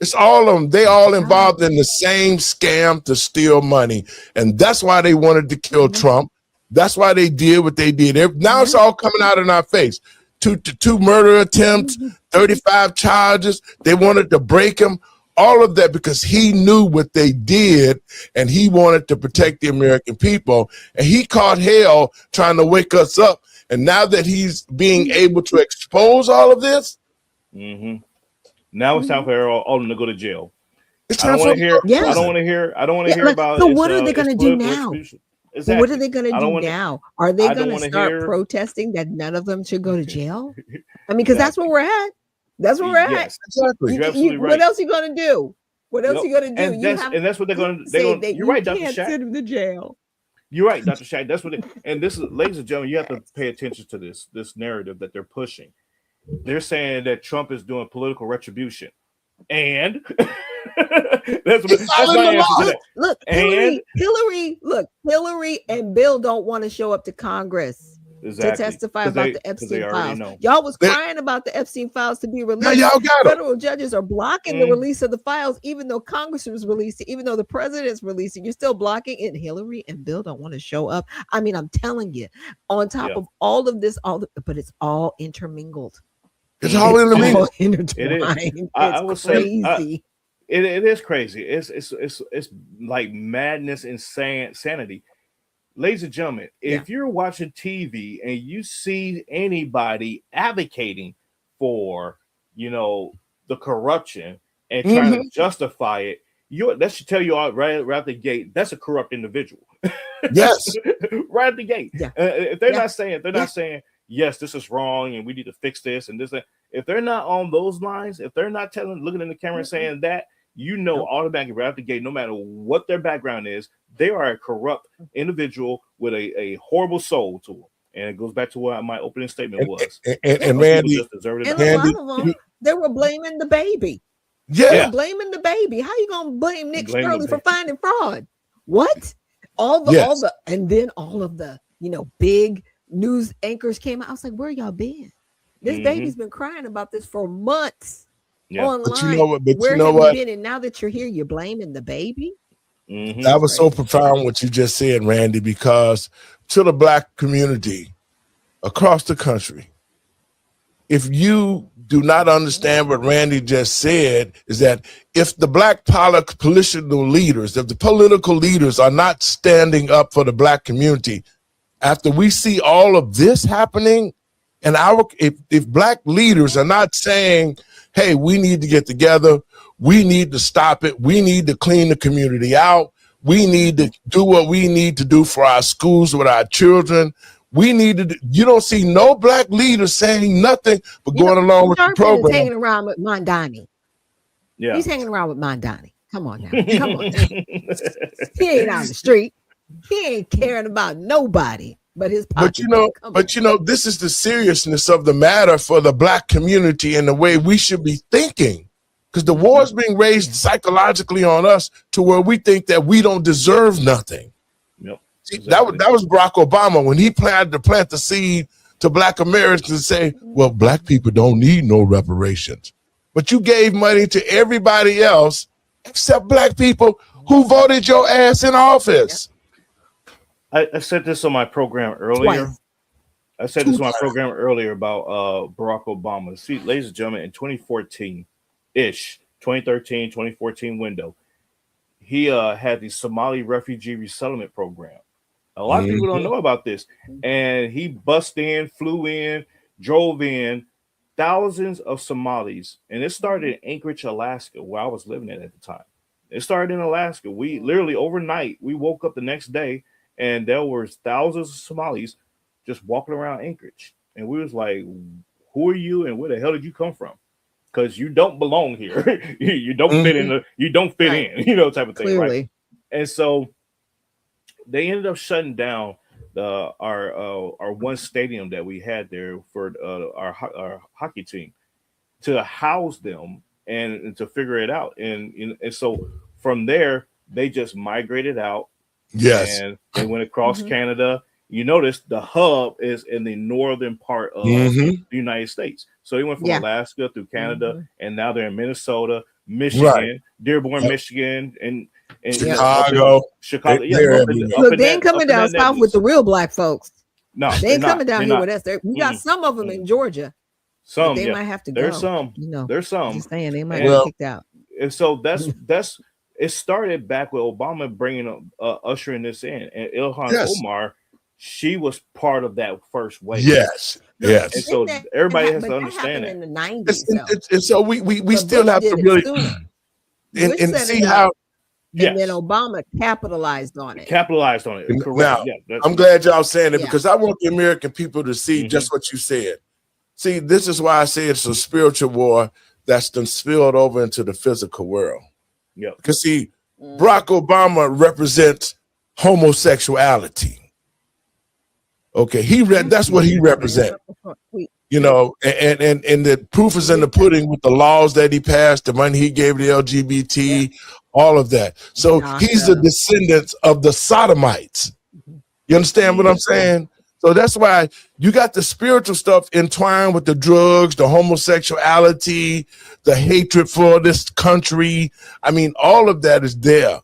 It's all of them. They all involved in the same scam to steal money. And that's why they wanted to kill Trump. That's why they did what they did. Now it's all coming out in our face. Two murder attempts, 35 charges. They wanted to break him. All of that because he knew what they did and he wanted to protect the American people. And he caught hell trying to wake us up. And now that he's being able to expose all of this. Now it's time for all of them to go to jail. It's I don't time want to hear. Yes. I don't want to hear. I don't want to hear about. So what are they going to do now? Exactly. What are they going to do now? Are they I don't going to wanna start hear- protesting that none of them should go to jail? I mean, because that's where we're at. That's where we're at. Yes, Exactly. You're absolutely right. What else are you going to do? What else Nope. are you going to do? And that's what they're going to. say that You're right, Dr. can't Shack. send him to jail. You're right, Dr. Shack. That's what. And this is, ladies and gentlemen, you have to pay attention to this narrative that they're pushing. They're saying that Trump is doing political retribution, and that's my answer to that. Look, And- Hillary and Bill don't want to show up to Congress Exactly. to testify 'Cause about they- the 'cause they Epstein already files. know. Y'all was crying about the Epstein files to be Now released. y'all got it. Federal judges are blocking the release of the files, even though Congress was released it, even though the president's released it. You're still blocking it. Hillary and Bill don't want to show up. I mean, I'm telling you, on top of all of this, but it's all intermingled. It's all in the All middle. intertwined. It is. It's I would say, crazy. It is crazy. It's like madness and sanity. Ladies and gentlemen, if you're watching TV and you see anybody advocating for, the corruption and trying to justify it, that should tell you all right out the gate, that's a corrupt individual. Yes. Right at the gate. Yeah. If they're not saying, yes, this is wrong and we need to fix this and this, if they're not on those lines, if they're not looking in the camera and saying that, automatically right out the gate, no matter what their background is, they are a corrupt individual with a horrible soul to them. And it goes back to what my opening statement was. And Randy, A lot of them, they were blaming the baby. yeah. They were blaming the baby. How you gonna blame Nick Blame the Shirley for baby. finding fraud? What? All of the big news anchors came out. I was like, where y'all been? This baby's been crying about this for months online. But you know what? Where have you been? And now that you're here, you're blaming the baby. That was so profound what you just said, Randy, because to the Black community across the country, if you do not understand what Randy just said, is that if the Black political leaders, if the political leaders are not standing up for the Black community, after we see all of this happening, and if Black leaders are not saying, hey, we need to get together, we need to stop it, we need to clean the community out, we need to do what we need to do for our schools with our children, you don't see no Black leaders saying nothing but going along with the program. He's hanging around with Mondani. Yeah. He's hanging around with Mondani. Come on now. Come on now. He ain't out in the street. He ain't caring about nobody but his pocket. This is the seriousness of the matter for the Black community and the way we should be thinking. Because the war is being raised psychologically on us to where we think that we don't deserve nothing. Yep. See, that was Barack Obama when he planned to plant the seed to black Americans and say, well, black people don't need no reparations. But you gave money to everybody else except black people who voted your ass in office. I said this on my program earlier. Twice. I said this on my program earlier about Barack Obama. See, ladies and gentlemen, in 2014-ish, 2013, 2014 window, he had the Somali refugee resettlement program. A lot of people don't know about this. And he flew in, drove in thousands of Somalis. And it started in Anchorage, Alaska, where I was living at the time. It started in Alaska. We literally overnight, we woke up the next day and there were thousands of Somalis just walking around Anchorage. And we was like, who are you and where the hell did you come from? Because you don't belong here. you don't fit in, type of thing. Clearly. Right? And so they ended up shutting down our one stadium that we had there for our hockey team to house them and to figure it out. And so from there, they just migrated out. Yes. And they went across Canada. You notice the hub is in the northern part of the United States. So they went from Alaska through Canada, and now they're in Minnesota, Michigan, Dearborn, Michigan, and Chicago. Chicago. Look, they ain't coming down south with the real black folks. No, they ain't coming down here with us. We got some of them in Georgia. Some they might have to go. There's some. There's some. Just saying they might get kicked out. And so that's it started back with Obama bringing ushering this in, and Ilhan Omar. She was part of that first wave. Yes. And so everybody has to understand that. In the 90s, and so we still have to really and see how. And then Obama capitalized on it. Correct. Now, I'm glad y'all saying it because I want the American people to see just what you said. See, this is why I say it's a spiritual war that's been spilled over into the physical world. Yeah. Because see, Barack Obama represents homosexuality. Okay, that's what he represents. And the proof is in the pudding with the laws that he passed, the money he gave the LGBT, all of that. So he's a descendant of the Sodomites. You understand what I'm saying? So that's why you got the spiritual stuff entwined with the drugs, the homosexuality, the hatred for this country. I mean, all of that is there.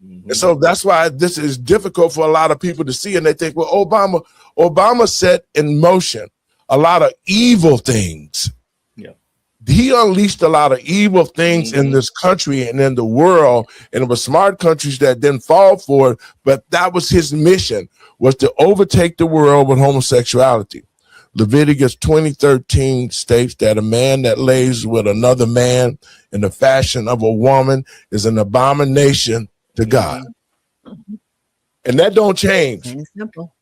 And so that's why this is difficult for a lot of people to see. And they think, well, Obama set in motion a lot of evil things. Yeah. He unleashed a lot of evil things in this country and in the world. And it was smart countries that didn't fall for it. But that was his mission, was to overtake the world with homosexuality. Leviticus 20:13 states that a man that lays with another man in the fashion of a woman is an abomination to God. And that don't change. It's simple.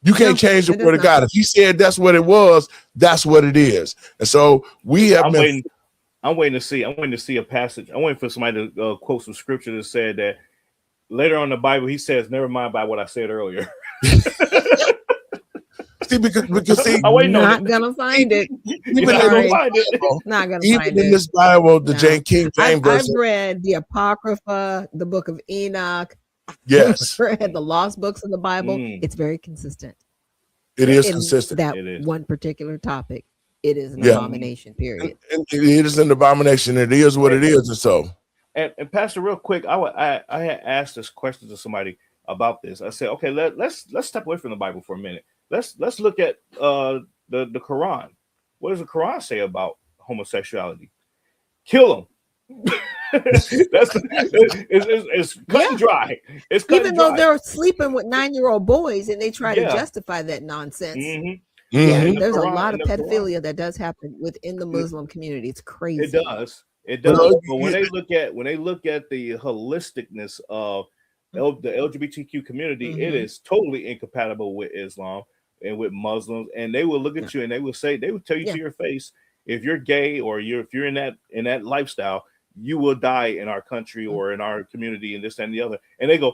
You can't change the word of God. If he said that's what it was, that's what it is. And so we have I'm waiting to see a passage. I'm waiting for somebody to quote some scripture that said that later on in the Bible, he says, never mind about what I said earlier. See, because I'm not gonna find it. Even in this Bible, the King James version. I've read the Apocrypha, the Book of Enoch. Yes, I've read the lost books of the Bible. It's very consistent. It is consistent. That one particular topic, it is an abomination. Period. And it is an abomination. It is what it is, and so. And Pastor, real quick, I had asked this question to somebody about this. I said, okay, let's step away from the Bible for a minute. Let's look at the Quran. What does the Quran say about homosexuality? Kill them. It's cut and dry. It's cut even though they're sleeping with 9-year-old boys and they try to justify that nonsense. There's a lot of pedophilia that does happen within the Muslim community. It's crazy. It does. But when they look at the holisticness of the LGBTQ community, it is totally incompatible with Islam and with Muslims. And they will look at you and they will tell you to your face, if you're gay or if you're in that lifestyle, you will die in our country or in our community and this and the other. And they go,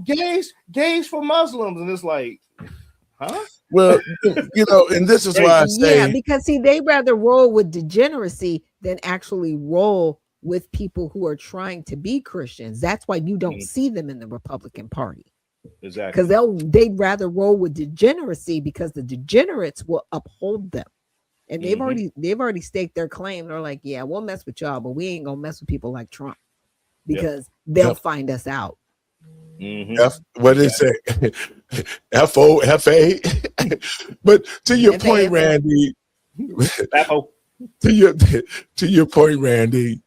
gays for Muslims. And it's like, huh? Well, and this is why I say, because they rather roll with degeneracy than actually roll with people who are trying to be Christians. That's why you don't see them in the Republican Party. Exactly. Because they'd rather roll with degeneracy because the degenerates will uphold them. And they've already staked their claim. They're like, yeah, we'll mess with y'all, but we ain't gonna mess with people like Trump because they'll find us out. What did it say? FOFA. But to your point, Randy, to your point, Randy,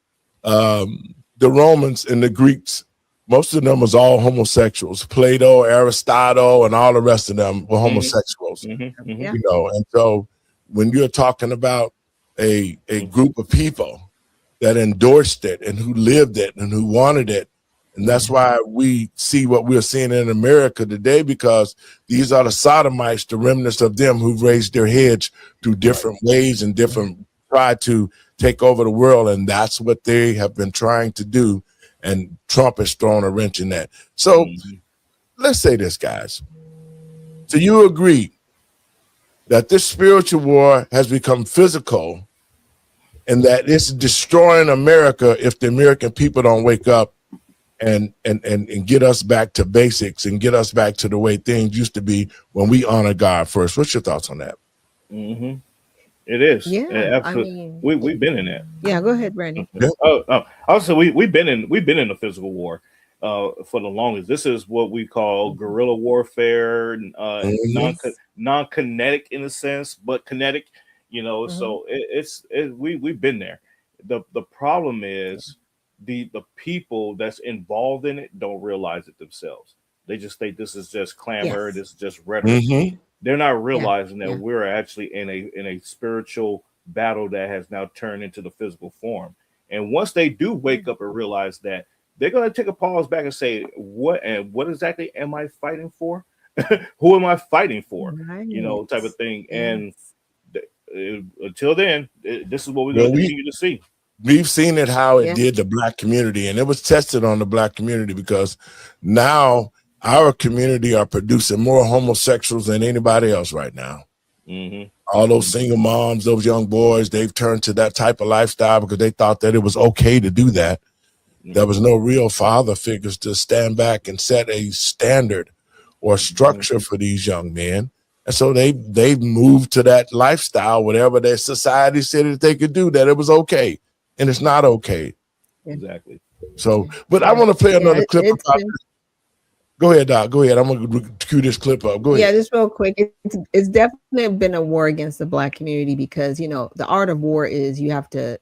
the Romans and the Greeks, most of them was all homosexuals. Plato, Aristotle, and all the rest of them were homosexuals. You know, and so when you're talking about a group of people that endorsed it and who lived it and who wanted it, and that's why we see what we're seeing in America today, because these are the sodomites, the remnants of them who've raised their heads through different ways and different try to take over the world. And that's what they have been trying to do. And Trump has thrown a wrench in that. So let's say this, guys. Do you agree that this spiritual war has become physical and that it's destroying America if the American people don't wake up and get us back to basics and get us back to the way things used to be when we honor God first? What's your thoughts on that? It is. Yeah, absolutely. I mean, We've been in that. Yeah, go ahead, Randy. Also, we've been in a physical war for the longest. This is what we call guerrilla warfare, non-kinetic in a sense, but kinetic. You know, so we've been there. The problem is the people that's involved in it don't realize it themselves. They just think this is just clamor, this is just rhetoric. They're not realizing that we're actually in a spiritual battle that has now turned into the physical form. And once they do wake up and realize that, they're going to take a pause back and say, what exactly am I fighting for? Who am I fighting for? You know, type of thing. And until then, this is what we're going to continue to see. We've seen it, how it did the Black community, and it was tested on the Black community, because now our community are producing more homosexuals than anybody else right now. All those single moms, those young boys, they've turned to that type of lifestyle because they thought that it was okay to do that. There was no real father figures to stand back and set a standard or structure for these young men. And so they've moved to that lifestyle, whatever their society said that they could do, that it was okay. And it's not okay. Exactly. So, but I want to play another clip about this. Go ahead, Doc. Go ahead. I'm going to cue this clip up. Go ahead. Yeah, just real quick. It's definitely been a war against the Black community because, you know, the art of war is you have to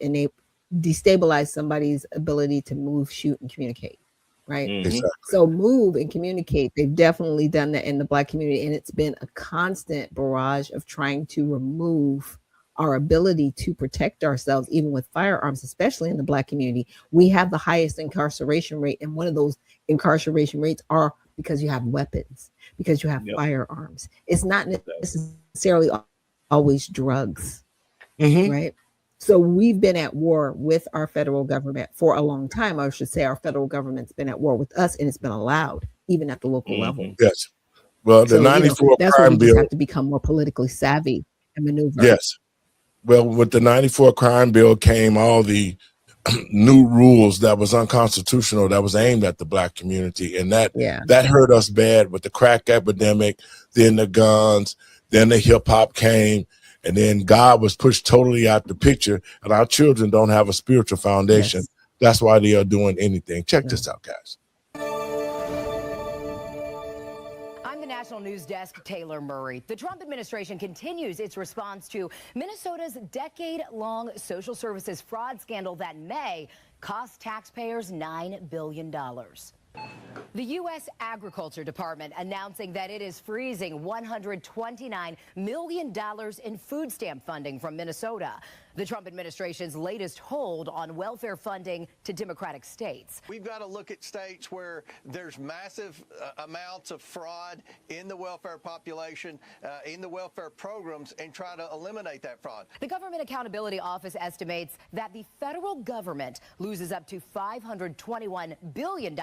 destabilize somebody's ability to move, shoot, and communicate. Right. Exactly. So move and communicate. They've definitely done that in the Black community. And it's been a constant barrage of trying to remove our ability to protect ourselves, even with firearms, especially in the Black community. We have the highest incarceration rate. And one of those incarceration rates are because you have weapons, because you have firearms. It's not necessarily always drugs. Right. So we've been at war with our federal government for a long time. I should say our federal government's been at war with us, and it's been allowed even at the local level. Yes. Well, the 94 that's crime where we bill. just have to become more politically savvy and maneuver. Yes. Well, with the 94 crime bill came all the new rules that was unconstitutional, that was aimed at the Black community. And that hurt us bad with the crack epidemic, then the guns, then the hip hop came. And then God was pushed totally out the picture, and our children don't have a spiritual foundation. That's why they are doing anything. Check this out, guys. I'm the National News Desk, Taylor Murray. The Trump administration continues its response to Minnesota's decade-long social services fraud scandal that may cost taxpayers $9 billion. The U.S. Agriculture Department announcing that it is freezing $129 million in food stamp funding from Minnesota. The Trump administration's latest hold on welfare funding to Democratic states. We've got to look at states where there's massive amounts of fraud in the welfare population, in the welfare programs, and try to eliminate that fraud. The Government Accountability Office estimates that the federal government loses up to $521 billion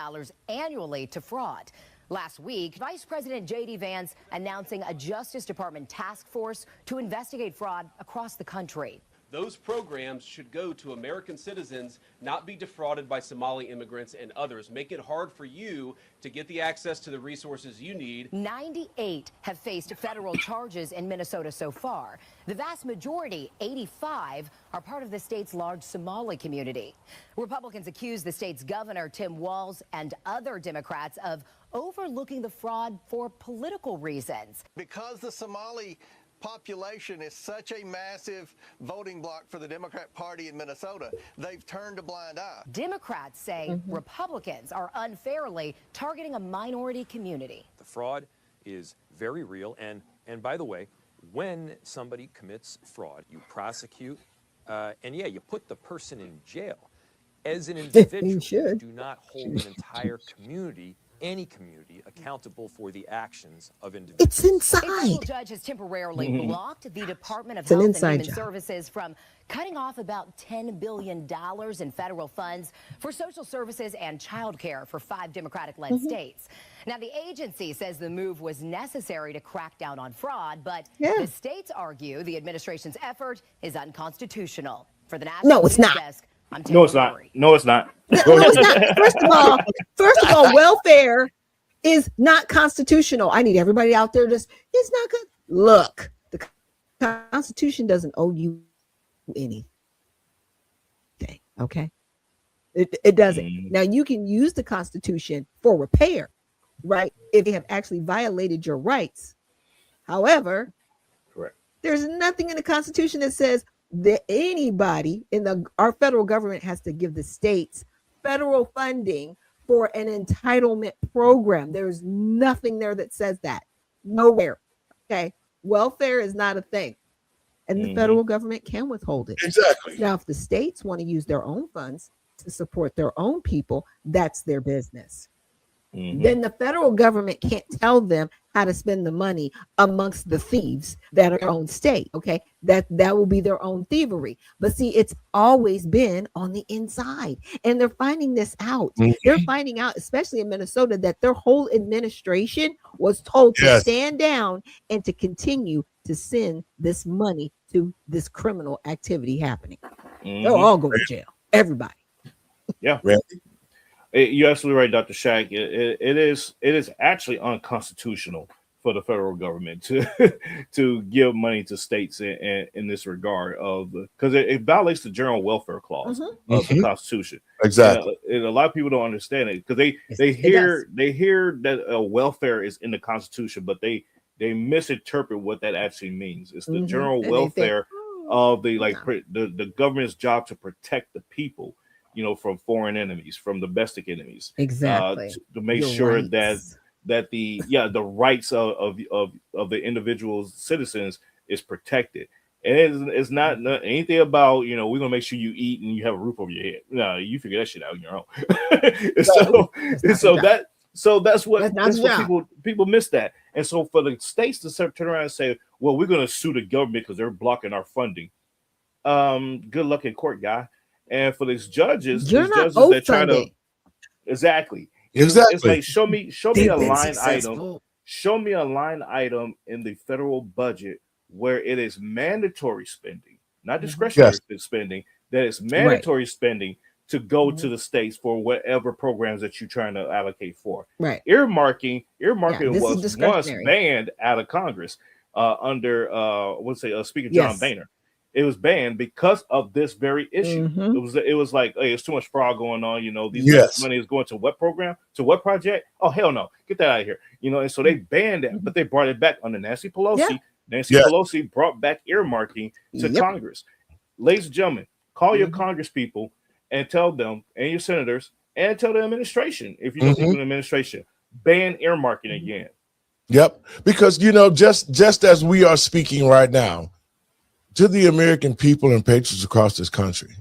annually to fraud. Last week, Vice President J.D. Vance announcing a Justice Department task force to investigate fraud across the country. Those programs should go to American citizens, not be defrauded by Somali immigrants and others. Make it hard for you to get the access to the resources you need. 98 have faced federal charges in Minnesota so far. The vast majority, 85, are part of the state's large Somali community. Republicans accuse the state's governor, Tim Walz, and other Democrats of overlooking the fraud for political reasons. Because the Somali population is such a massive voting bloc for the Democrat Party in Minnesota, they've turned a blind eye. Democrats say Republicans are unfairly targeting a minority community. The fraud is very real, and by the way, when somebody commits fraud, you prosecute, and yeah, you put the person in jail. As an individual, you do not hold an entire community, any community, accountable for the actions of individuals. It's inside. A federal judge has temporarily blocked the Department of It's an Health and inside Human job. Services from cutting off about $10 billion in federal funds for social services and child care for 5 Democratic-led states. Now, the agency says the move was necessary to crack down on fraud, but the states argue the administration's effort is unconstitutional. For the National it's News not. Desk, I'm No, it's Taylor not. Murray. No, it's not. No, it's not. First of all, welfare is not constitutional. I need everybody out there it's not good. Look, the Constitution doesn't owe you anything. Okay? It doesn't. Now, you can use the Constitution for repair, right? If you have actually violated your rights. However, Correct. There's nothing in the Constitution that says that anybody in our federal government has to give the states federal funding for an entitlement program. There's nothing there that says that. Nowhere. Okay. Welfare is not a thing. And the federal government can withhold it. Exactly. Now, if the states want to use their own funds to support their own people, that's their business. Then the federal government can't tell them how to spend the money amongst the thieves that are their own state. Okay, that will be their own thievery. But see, it's always been on the inside, and they're finding this out. They're finding out, especially in Minnesota, that their whole administration was told to stand down and to continue to send this money to this criminal activity happening. They'll all go to jail. Everybody. Yeah. You're absolutely right, Dr. Shack. It is actually unconstitutional for the federal government to give money to states in this regard because it violates the general welfare clause of the Constitution. Exactly. And a lot of people don't understand it because they hear that welfare is in the Constitution, but they misinterpret what that actually means. It's the general welfare of the government's job to protect the people, from foreign enemies, from domestic enemies. Exactly. To make sure that the rights of the individual citizens is protected. And it's not anything about, we're gonna make sure you eat and you have a roof over your head. No, you figure that shit out on your own. So that's what people miss that. And so for the states to turn around and say, well, we're gonna sue the government because they're blocking our funding. Good luck in court, guy. And for these judges, that try to exactly. It's like show me a line item. Show me a line item in the federal budget where it is mandatory spending, not discretionary spending. That is mandatory spending to go to the states for whatever programs that you're trying to allocate for. Right. Earmarking was once banned out of Congress under Speaker John Boehner. It was banned because of this very issue. It was like, hey, it's too much fraud going on. This money is going to what program, to what project? Oh, hell no, get that out of here. And so they banned it, but they brought it back under Nancy Pelosi. Nancy Pelosi brought back earmarking to Congress. Ladies and gentlemen, call your Congress people and tell them, and your senators, and tell the administration, if you don't think the administration, ban earmarking again. Yep, because just as we are speaking right now, to the American people and patriots across this country,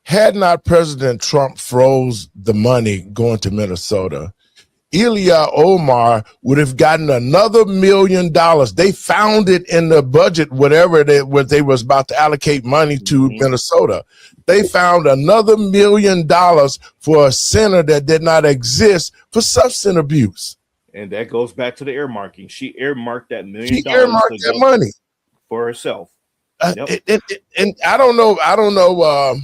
had not President Trump froze the money going to Minnesota, Ilya Omar would have gotten another $1 million. They found it in the budget, whatever they was about to allocate money to Minnesota. They found another $1 million for a center that did not exist for substance abuse. And that goes back to the earmarking. She earmarked that $1 million. She earmarked that money for herself. And I don't know. I don't know what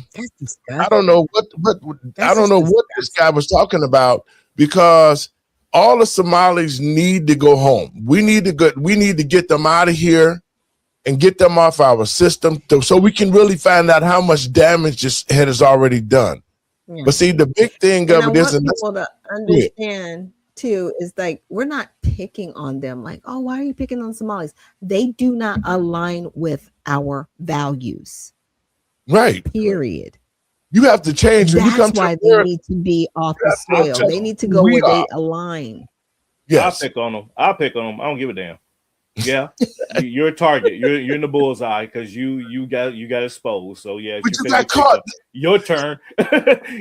this guy was talking about, because all the Somalis need to go home. We need to get them out of here and get them off our system so we can really find out how much damage this head has already done. Yeah. But see, the big thing of it is, I want people to understand too, is like, we're not picking on them. Like, oh, why are you picking on Somalis? They do not align with our values. Right. Period. You have to change. That's why they need to be off the soil. They need to go where they align. Yes. I'll pick on them. I don't give a damn. Yeah, you're a target. You're in the bullseye because you got exposed. So yeah, but you got caught. Your turn. That's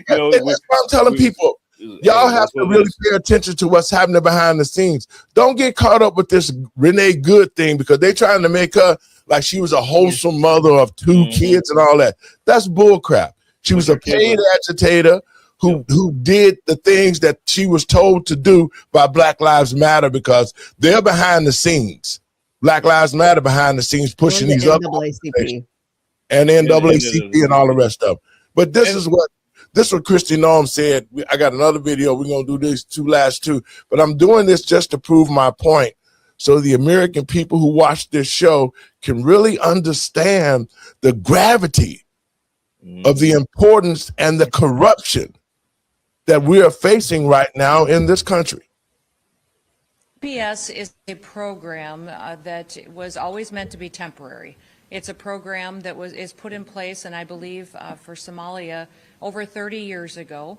what I'm telling people. Y'all have to really pay attention to what's happening behind the scenes. Don't get caught up with this Renee Good thing, because they're trying to make her like she was a wholesome mother of 2 kids and all that. That's bullcrap. She was a paid agitator who did the things that she was told to do by Black Lives Matter, because they're behind the scenes. Black Lives Matter behind the scenes pushing these up and NAACP and all the rest of them. But this is what Christy Norm said. I got another video. We're gonna do these last two, but I'm doing this just to prove my point, so the American people who watch this show can really understand the gravity of the importance and the corruption that we are facing right now in this country. TPS is a program that was always meant to be temporary. It's a program that is put in place, and I believe for Somalia over 30 years ago,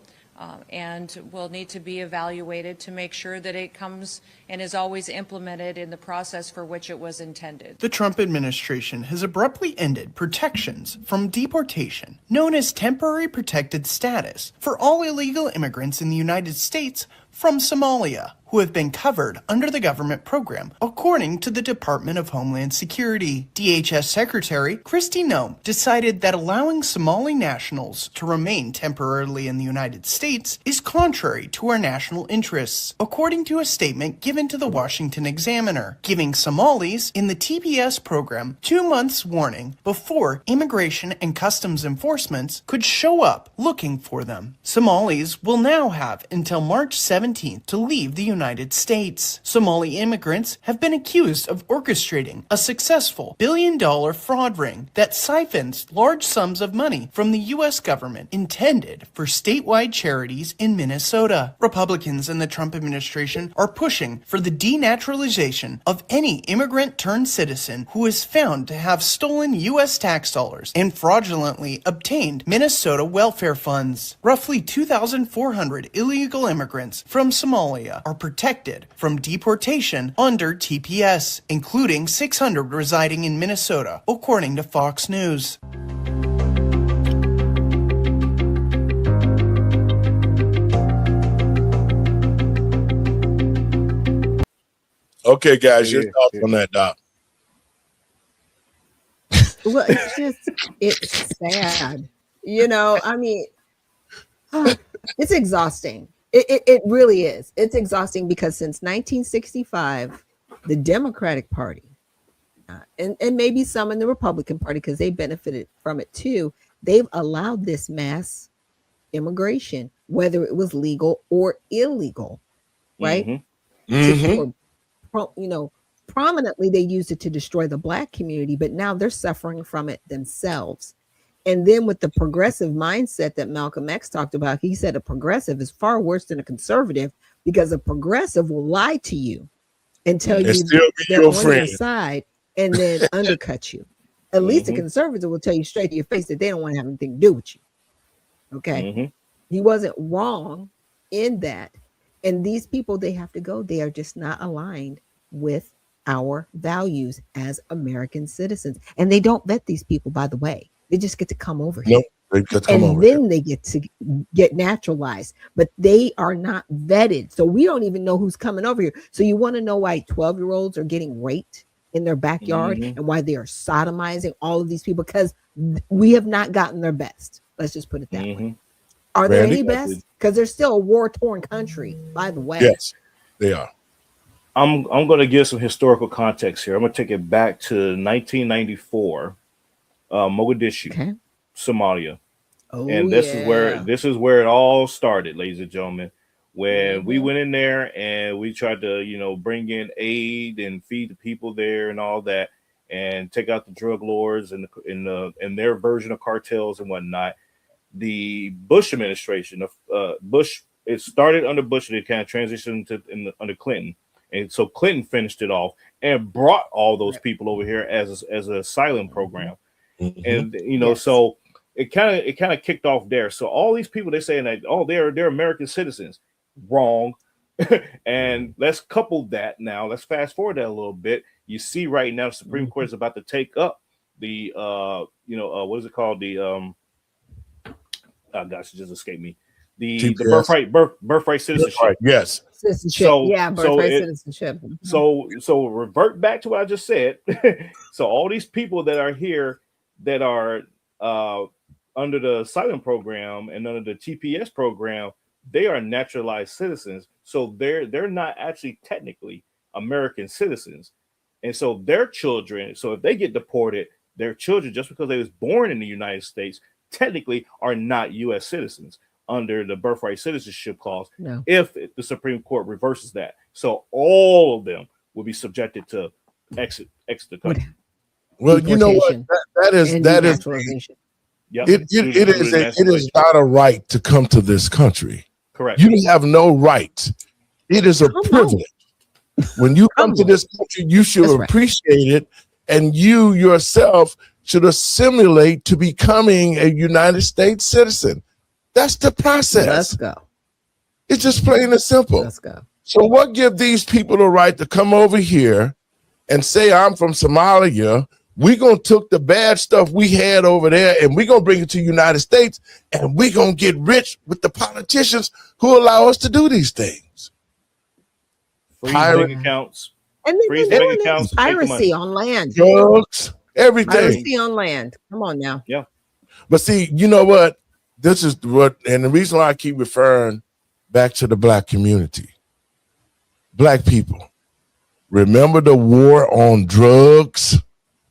and will need to be evaluated to make sure that it comes and is always implemented in the process for which it was intended. The Trump administration has abruptly ended protections from deportation, known as temporary protected status, for all illegal immigrants in the United States from Somalia who have been covered under the government program, according to the Department of Homeland Security. DHS Secretary Kristi Noem decided that allowing Somali nationals to remain temporarily in the United States is contrary to our national interests, according to a statement given to the Washington Examiner, giving Somalis in the TPS program 2 months warning before Immigration and Customs Enforcement could show up looking for them. Somalis will now have until March 17th to leave the United States. Somali immigrants have been accused of orchestrating a successful billion-dollar fraud ring that siphons large sums of money from the U.S. government intended for statewide charities in Minnesota. Republicans in the Trump administration are pushing for the denaturalization of any immigrant-turned-citizen who is found to have stolen U.S. tax dollars and fraudulently obtained Minnesota welfare funds. Roughly 2,400 illegal immigrants from Somalia are protected from deportation under TPS, including 600 residing in Minnesota, according to Fox News. Okay, guys, your thoughts on that, Doc? Well, it's sad. I mean, it's exhausting. It really is. It's exhausting because since 1965, the Democratic Party, and maybe some in the Republican Party, because they benefited from it too, they've allowed this mass immigration, whether it was legal or illegal, right? Prominently, they used it to destroy the Black community, but now they're suffering from it themselves. And then with the progressive mindset that Malcolm X talked about, he said a progressive is far worse than a conservative, because a progressive will lie to you and tell you they're on your side and then undercut you. At least a conservative will tell you straight to your face that they don't want to have anything to do with you. Okay. He wasn't wrong in that. And these people, they have to go. They are just not aligned with our values as American citizens. And they don't vet these people, by the way. They just get to come over here. They get to come over here. They get to get naturalized, but they are not vetted. So we don't even know who's coming over here. So you want to know why 12-year-olds are getting raped in their backyard and why they are sodomizing all of these people? Because we have not gotten their best. Let's just put it that way. Are there any best? Because they're still a war-torn country, by the way. Yes, they are. I'm going to give some historical context here. I'm going to take it back to 1994. Mogadishu, Somalia. Oh, And this is where it all started, ladies and gentlemen. When we went in there and we tried to, bring in aid and feed the people there and all that, and take out the drug lords and their version of cartels and whatnot. The Bush administration, Bush, it started under Bush and it kind of transitioned under Clinton, and so Clinton finished it off and brought all those people over here as an asylum program, and so it kind of kicked off there. So all these people, they're saying that, oh, they're American citizens. Wrong. And let's couple that now. Let's fast forward that a little bit. You see right now the Supreme Court is about to take up the what is it called? The oh gosh, it just escaped me. The birthright citizenship. Birthright, yes. Citizenship. Birthright citizenship. So revert back to what I just said. So all these people that are here that are under the asylum program and under the TPS program, they are naturalized citizens. So they're not actually technically American citizens. And so their children, so if they get deported, their children, just because they was born in the United States, technically are not U.S. citizens under the birthright citizenship clause. No. If the Supreme Court reverses that. So all of them will be subjected to exit the country. Well, you know what? That is Yep. It is not a right to come to this country. Correct. You have no right. It is a privilege. When you come to this country, you should appreciate it, and you yourself should assimilate to becoming a United States citizen. That's the process. Let's go. It's just plain and simple. Let's go. So what gives these people the right to come over here and say, I'm from Somalia? We're going to take the bad stuff we had over there and we're going to bring it to the United States, and we're going to get rich with the politicians who allow us to do these things. Freeze bank accounts. And freeze bank accounts. Piracy on land. Drugs, everything. Piracy on land. Come on now. Yeah. But see, you know what? This is what, and the reason why I keep referring back to the Black community. Black people, remember the war on drugs?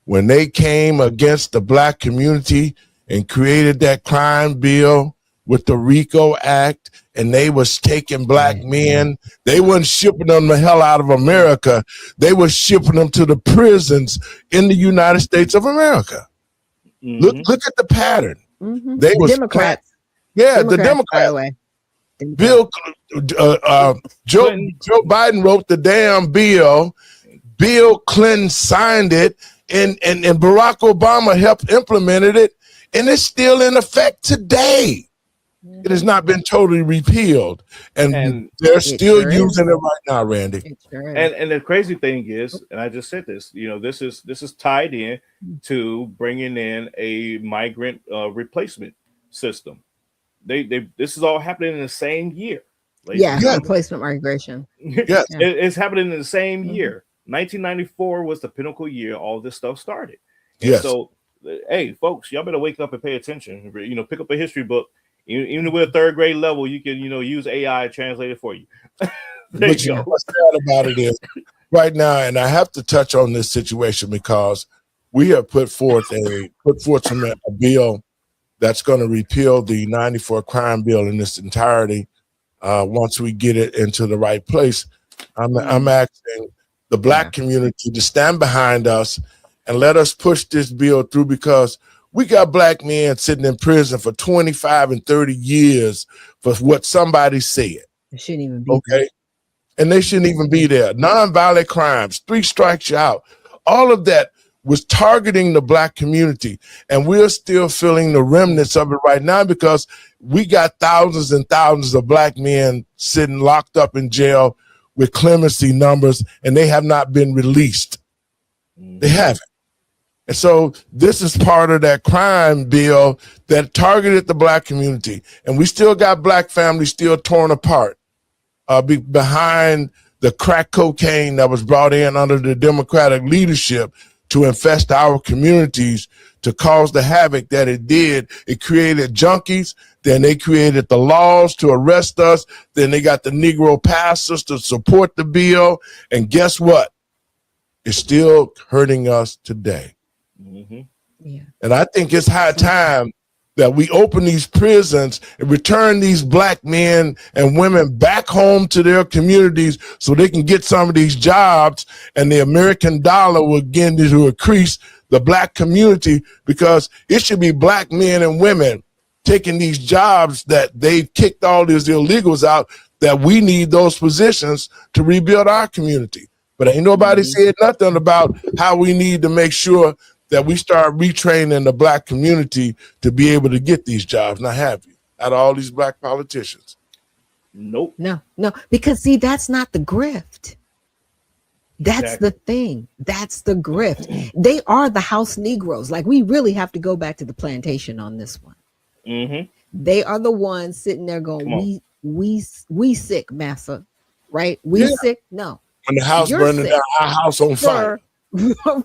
When they came against the Black community and created that crime bill with the RICO Act, and they was taking Black men, they wasn't shipping them the hell out of America. They was shipping them to the prisons in the United States of America. Look at the pattern. They The was Democrats. the Democrats. By the way. Joe Biden wrote the damn bill. Bill Clinton signed it, and Barack Obama helped implemented it, and it's still in effect today. It has not been totally repealed, and they're still using it right now, Randy. And the crazy thing is, and I just said this, this is tied in to bringing in a migrant replacement system. This is all happening in the same year. Replacement migration. Yes, it's happening in the same year. 1994 was the pinnacle year all this stuff started. And yes. So, hey, folks, y'all better wake up and pay attention. Pick up a history book. Even with a third grade level, you can, use AI to translate it for you. What's sad about it is right now, and I have to touch on this situation because we have put forth a bill that's going to repeal the 94 crime bill in its entirety. Once we get it into the right place, I'm asking the Black community to stand behind us and let us push this bill through, because we got Black men sitting in prison for 25 and 30 years for what somebody said. It shouldn't even be there. And they shouldn't even be there. Nonviolent crimes, 3 strikes you out. All of that was targeting the Black community. And we're still feeling the remnants of it right now, because we got thousands and thousands of Black men sitting locked up in jail with clemency numbers, and they have not been released. They haven't. And so this is part of that crime bill that targeted the Black community. And we still got Black families still torn apart behind the crack cocaine that was brought in under the Democratic leadership to infest our communities, to cause the havoc that it did. It created junkies. Then they created the laws to arrest us. Then they got the Negro pastors to support the bill. And guess what? It's still hurting us today. Yeah. And I think it's high time that we open these prisons and return these black men and women back home to their communities so they can get some of these jobs, and the American dollar will begin to increase the black community, because it should be black men and women taking these jobs that they've kicked all these illegals out, that we need those positions to rebuild our community. But ain't nobody said nothing about how we need to make sure that we start retraining the black community to be able to get these jobs. Now, have you, out of all these black politicians? Nope. No, because see, that's not the grift. That's the thing. That's the grift. They are the house Negroes. Like, we really have to go back to the plantation on this one. They are the ones sitting there going, we sick, massa, right? We sick. No, when the house you're burning sick down, our house on fire.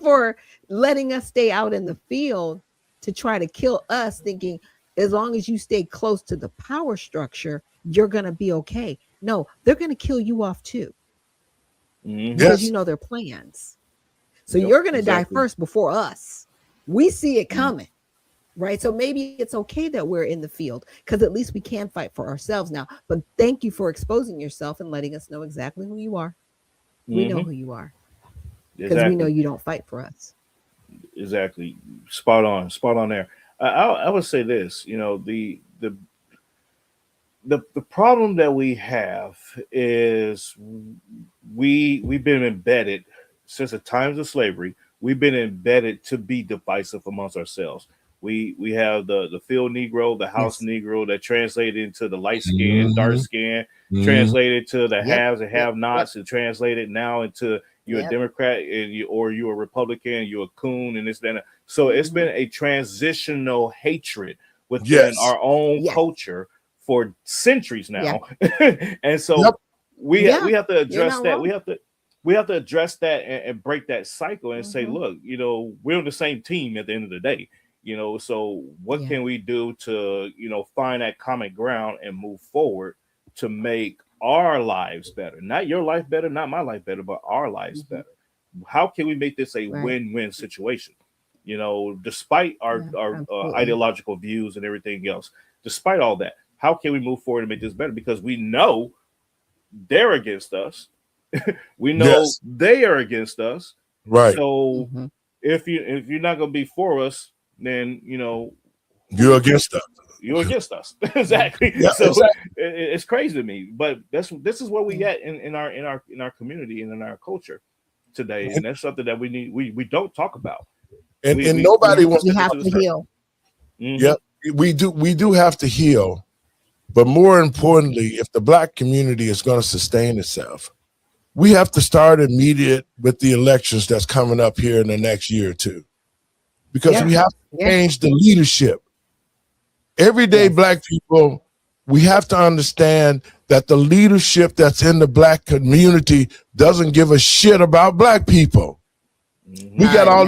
For letting us stay out in the field to try to kill us, thinking as long as you stay close to the power structure, you're going to be okay. No, they're going to kill you off too. Because you know their plans. So you're going to die first before us. We see it coming, right? So maybe it's okay that we're in the field, because at least we can fight for ourselves now. But thank you for exposing yourself and letting us know exactly who you are. We know who you are, because we know you don't fight for us. Exactly. Spot on there. I would say this, you know, the problem that we have is we've been embedded since the times of slavery. We've been embedded to be divisive amongst ourselves. We have the field Negro, the house Negro, that translated into the light skin, dark skin, translated to the haves and have-nots, and translated now into you're a Democrat or you're a Republican, you're a coon, and this, that. So it's been a transitional hatred within our own culture for centuries now. And so we have to address that. We have to address that and break that cycle and say, look, you know, we're on the same team at the end of the day. You know, so what can we do to, you know, find that common ground and move forward to make our lives better? Not your life better, not my life better, but our lives better. How can we make this a win-win situation? You know, despite our ideological views and everything else, despite all that, how can we move forward and make this better? Because we know they're against us. We know they are against us. Right. So if you're not going to be for us, then, you know, you're against us. You're against us. Exactly. Yeah, so it's crazy to me, but this is where we get in our community and in our culture today, and that's something that we need. We don't talk about. And nobody wants to have to heal. Yep, we do have to heal, but more importantly, if the black community is going to sustain itself, we have to start immediate with the elections that's coming up here in the next year or two, because we have to change the leadership. Everyday black people, we have to understand that the leadership that's in the black community doesn't give a shit about black people. We got all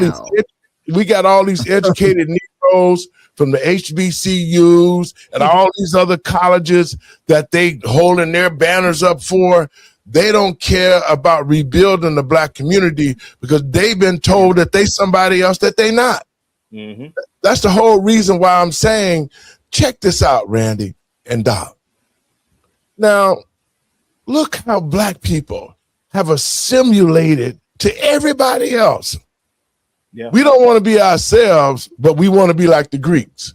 these educated Negroes from the HBCUs and all these other colleges that they holding their banners up for. They don't care about rebuilding the black community because they've been told that they somebody else that they not. That's the whole reason why I'm saying, check this out, Randy and Doc. Now, look how black people have assimilated to everybody else. We don't want to be ourselves, but we want to be like the Greeks.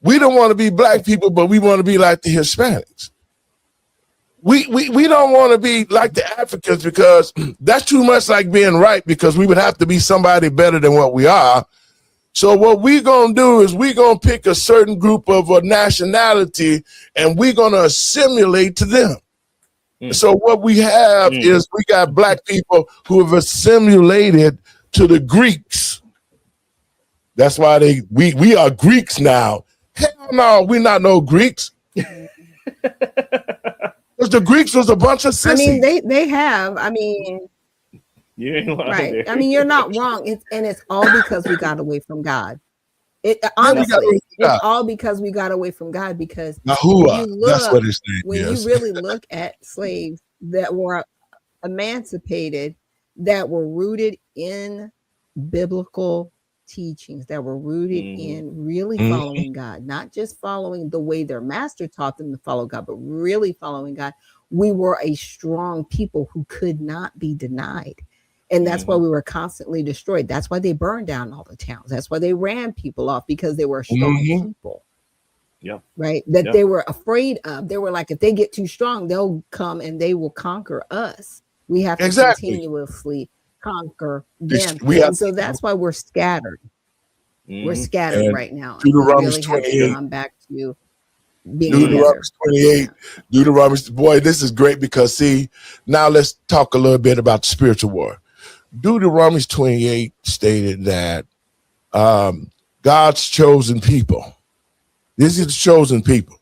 We don't want to be black people, but we want to be like the Hispanics. We don't want to be like the Africans, because that's too much like being right, because we would have to be somebody better than what we are. So what we're going to do is we're going to pick a certain group of a nationality and we're going to assimilate to them. So what we have is we got black people who have assimilated to the Greeks. That's why we are Greeks now. Hell no, we're not no Greeks. Because the Greeks was a bunch of sissies. I mean, they have. I mean, you ain't lying right. there. I mean, you're not wrong. It's all because we got away from God. Honestly, it's all because we got away from God. Because that's what his name is. You really look at slaves that were emancipated, that were rooted in biblical teachings that were rooted in really following God, not just following the way their master taught them to follow God, but really following God, we were a strong people who could not be denied. And that's why we were constantly destroyed. That's why they burned down all the towns. That's why they ran people off, because they were strong people. Yeah. Right. That they were afraid of. They were like, if they get too strong, they'll come and they will conquer us. We have to continuously conquer them. And so that's why we're scattered. We're scattered and right now. Deuteronomy We really 28. have to come back to being Deuteronomy together. 28. Deuteronomy, boy, this is great because see, now let's talk a little bit about the spiritual war. Deuteronomy 28 stated that God's chosen people. This is the chosen people,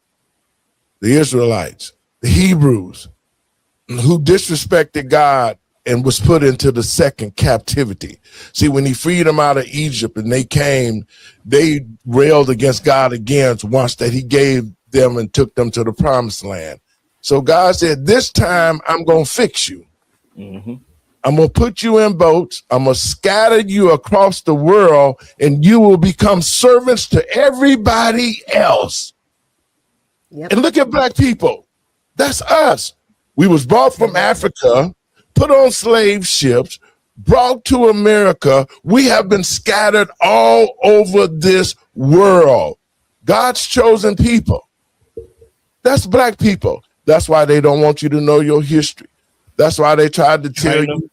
the Israelites, the Hebrews, who disrespected God and was put into the second captivity. See, when he freed them out of Egypt and they came, they railed against God again once that he gave them and took them to the promised land. So God said, this time I'm going to fix you. I'm going to put you in boats. I'm going to scatter you across the world and you will become servants to everybody else. And look at black people. That's us. We was brought from Africa, put on slave ships, brought to America. We have been scattered all over this world. God's chosen people. That's black people. That's why they don't want you to know your history. That's why they tried to tell you.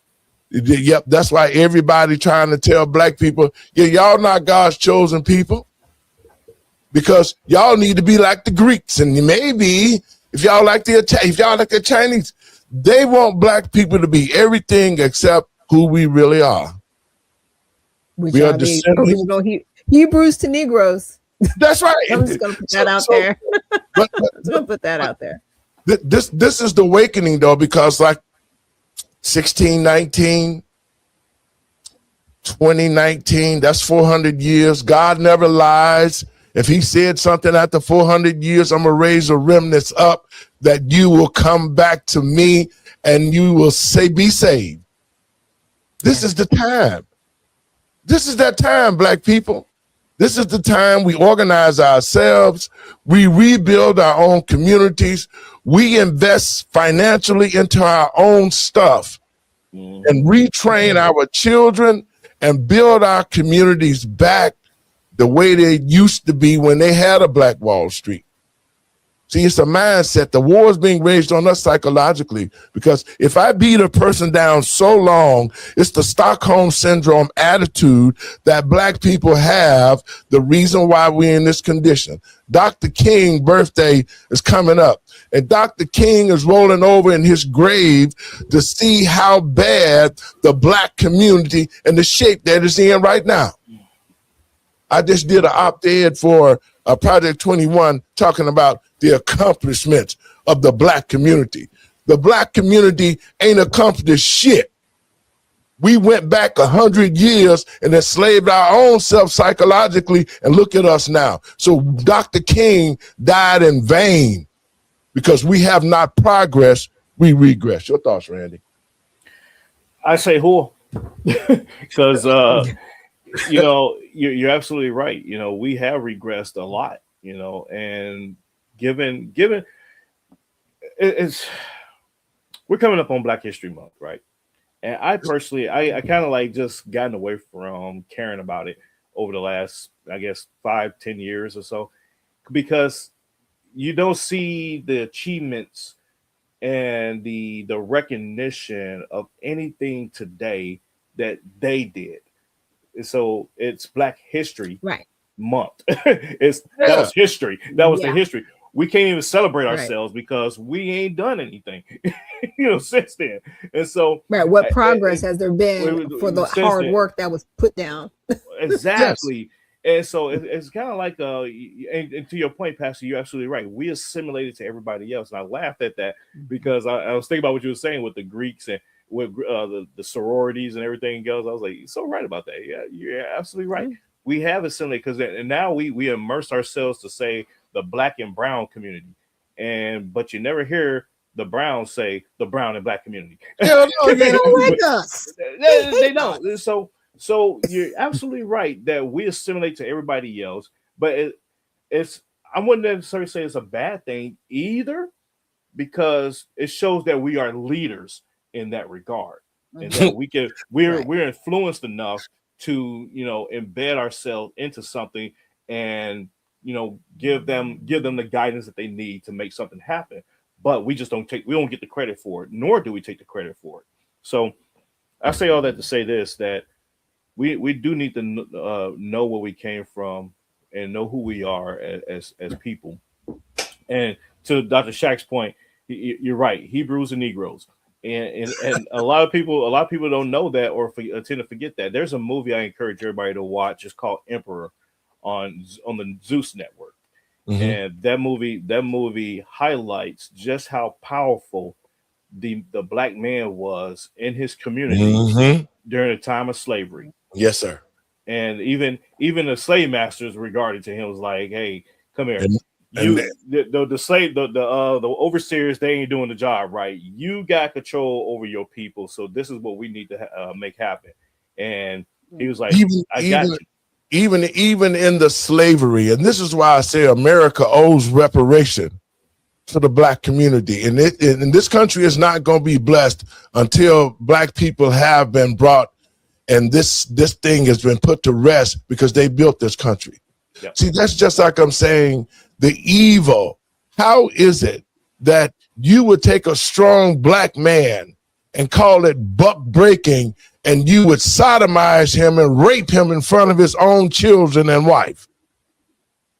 Yep, that's why everybody trying to tell black people, yeah, y'all not God's chosen people. Because y'all need to be like the Greeks, and maybe if y'all like the Chinese, they want black people to be everything except who we really are. We are descendants. Hebrews to Negroes. That's right. I'm just gonna put that out there. I'm just gonna put that out there. This is the awakening though, because like 1619, 2019, that's 400 years. God never lies. If he said something after 400 years, I'm going to raise the remnants up that you will come back to me and you will be saved. This is the time. This is that time, black people. This is the time we organize ourselves. We rebuild our own communities. We invest financially into our own stuff and retrain our children and build our communities back the way they used to be when they had a Black Wall Street. See, it's a mindset. The war is being waged on us psychologically, because if I beat a person down so long, it's the Stockholm Syndrome attitude that black people have, the reason why we're in this condition. Dr. King's birthday is coming up, and Dr. King is rolling over in his grave to see how bad the black community and the shape that it's in right now. I just did an op-ed for Project 21 talking about the accomplishments of the black community. The black community ain't accomplished shit. We went back 100 years and enslaved our own self psychologically, and look at us now. So Dr. King died in vain because we have not progressed, we regress. Your thoughts, Randy? I say who? Because you know, you're absolutely right. You know, we have regressed a lot, you know, and given it's we're coming up on Black History Month, right? And I personally, I kind of like just gotten away from caring about it over the last, I guess, 5-10 years or so, because you don't see the achievements and the recognition of anything today that they did. So it's Black History Month. That was history. That was the history. We can't even celebrate ourselves because we ain't done anything, you know, since then. And so, what progress has there been for the hard work that was put down? Exactly. And so it's kind of like, and to your point, Pastor, you're absolutely right. We assimilated to everybody else. And I laughed at that because I was thinking about what you were saying with the Greeks and with the sororities and everything else. I was like, you're so right about that. Yeah, you're absolutely right. We have assimilated because and now we immerse ourselves to say the black and brown community, but you never hear the brown say the brown and black community. Yeah, no, they don't like us. They don't. So you're absolutely right that we assimilate to everybody else, but it's I wouldn't necessarily say it's a bad thing either, because it shows that we are leaders in that regard, and that we're influenced enough to embed ourselves into something, and give them the guidance that they need to make something happen. But we don't get the credit for it, nor do we take the credit for it. So I say all that to say this, that we do need to know where we came from and know who we are as people. And to Dr. Shack's point, you're right. Hebrews and Negroes, and a lot of people don't know that, or tend to forget that. There's a movie I encourage everybody to watch. It's called Emperor on the Zeus Network, and that movie highlights just how powerful the black man was in his community during the time of slavery. Yes, sir. And even the slave masters regarded to him was like, "Hey, come here." The slave, the overseers, they ain't doing the job right. You got control over your people, so this is what we need to make happen. And he was like, "I got you." Even in the slavery, and this is why I say America owes reparation to the black community, and this country is not going to be blessed until black people have been brought, and this thing has been put to rest, because they built this country. Yep. See, that's just like I'm saying, the evil. How is it that you would take a strong black man and call it buck breaking, and you would sodomize him and rape him in front of his own children and wife?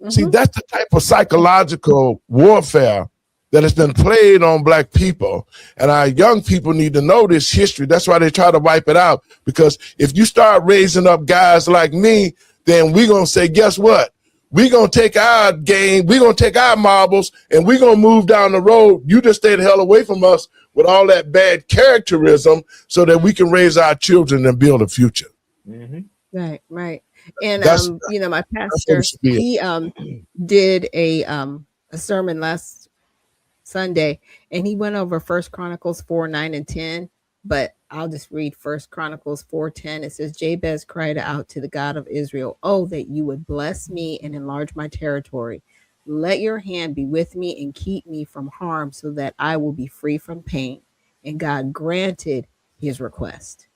See, that's the type of psychological warfare that has been played on black people. And our young people need to know this history. That's why they try to wipe it out. Because if you start raising up guys like me, then we're going to say, guess what? We're going to take our game, we're going to take our marbles, and we're going to move down the road. You just stay the hell away from us with all that bad characterism, so that we can raise our children and build a future. Right. And my pastor, he did a sermon last Sunday, and he went over 1 Chronicles 4:9 and 10. But I'll just read 1 Chronicles 4:10. It says, Jabez cried out to the God of Israel, "Oh, that you would bless me and enlarge my territory. Let your hand be with me and keep me from harm, so that I will be free from pain." And God granted his request.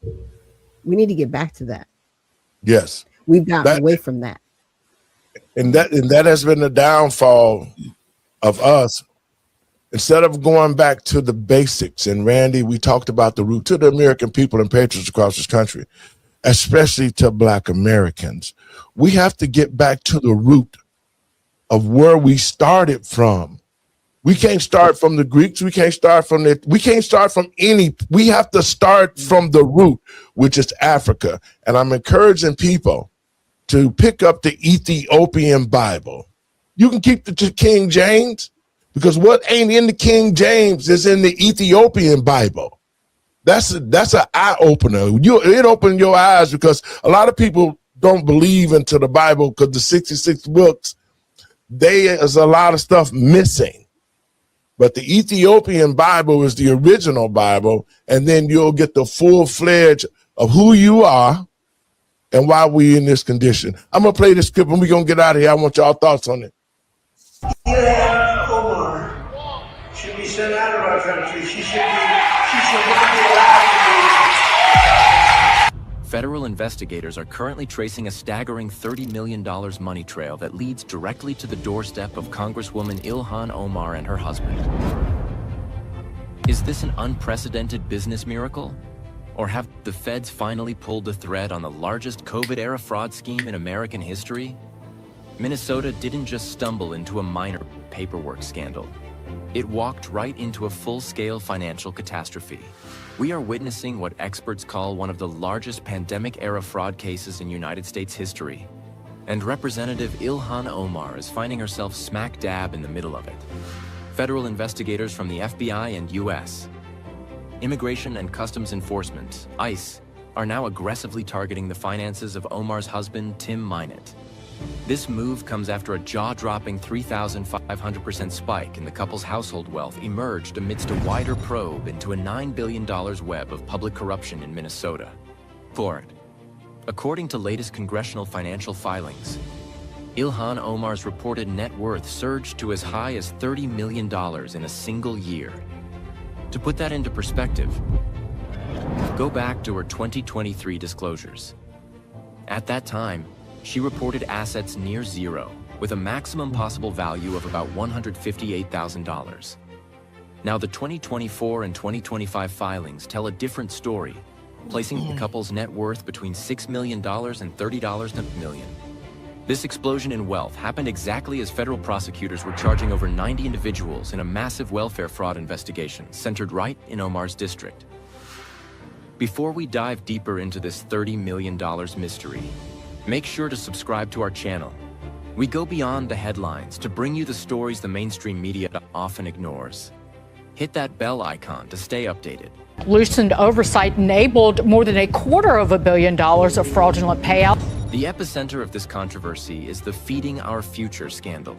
We need to get back to that. Yes. We've gotten away from that. And that has been the downfall of us. Instead of going back to the basics, and Randy, we talked about the root to the American people and patriots across this country, especially to black Americans, we have to get back to the root of where we started from. We can't start from the Greeks. We can't start from we have to start from the root, which is Africa. And I'm encouraging people to pick up the Ethiopian Bible. You can keep the King James, because what ain't in the King James is in the Ethiopian Bible. That's an eye opener. It opened your eyes, because a lot of people don't believe into the Bible because the 66 books, there's a lot of stuff missing. But the Ethiopian Bible is the original Bible, and then you'll get the full-fledged of who you are and why we're in this condition. I'm going to play this clip, and we're going to get out of here. I want y'all thoughts on it. Omar should be sent out of our country. She should not be allowed to be. Federal investigators are currently tracing a staggering $30 million money trail that leads directly to the doorstep of Congresswoman Ilhan Omar and her husband. Is this an unprecedented business miracle? Or have the feds finally pulled the thread on the largest COVID-era fraud scheme in American history? Minnesota didn't just stumble into a minor paperwork scandal. It walked right into a full-scale financial catastrophe. We are witnessing what experts call one of the largest pandemic-era fraud cases in United States history. And Representative Ilhan Omar is finding herself smack dab in the middle of it. Federal investigators from the FBI and U.S., Immigration and Customs Enforcement, ICE, are now aggressively targeting the finances of Omar's husband, Tim Minot. This move comes after a jaw-dropping 3,500% spike in the couple's household wealth emerged amidst a wider probe into a $9 billion web of public corruption in Minnesota. For it, According to latest congressional financial filings, Ilhan Omar's reported net worth surged to as high as $30 million in a single year. To put that into perspective, go back to her 2023 disclosures. At that time, she reported assets near zero, with a maximum possible value of about $158,000. Now, the 2024 and 2025 filings tell a different story, placing the couple's net worth between $6 million and $30 million. This explosion in wealth happened exactly as federal prosecutors were charging over 90 individuals in a massive welfare fraud investigation centered right in Omar's district. Before we dive deeper into this $30 million mystery, make sure to subscribe to our channel. We go beyond the headlines to bring you the stories the mainstream media often ignores. Hit that bell icon to stay updated. Loosened oversight enabled more than $250 million of fraudulent payout. The epicenter of this controversy is the Feeding Our Future scandal.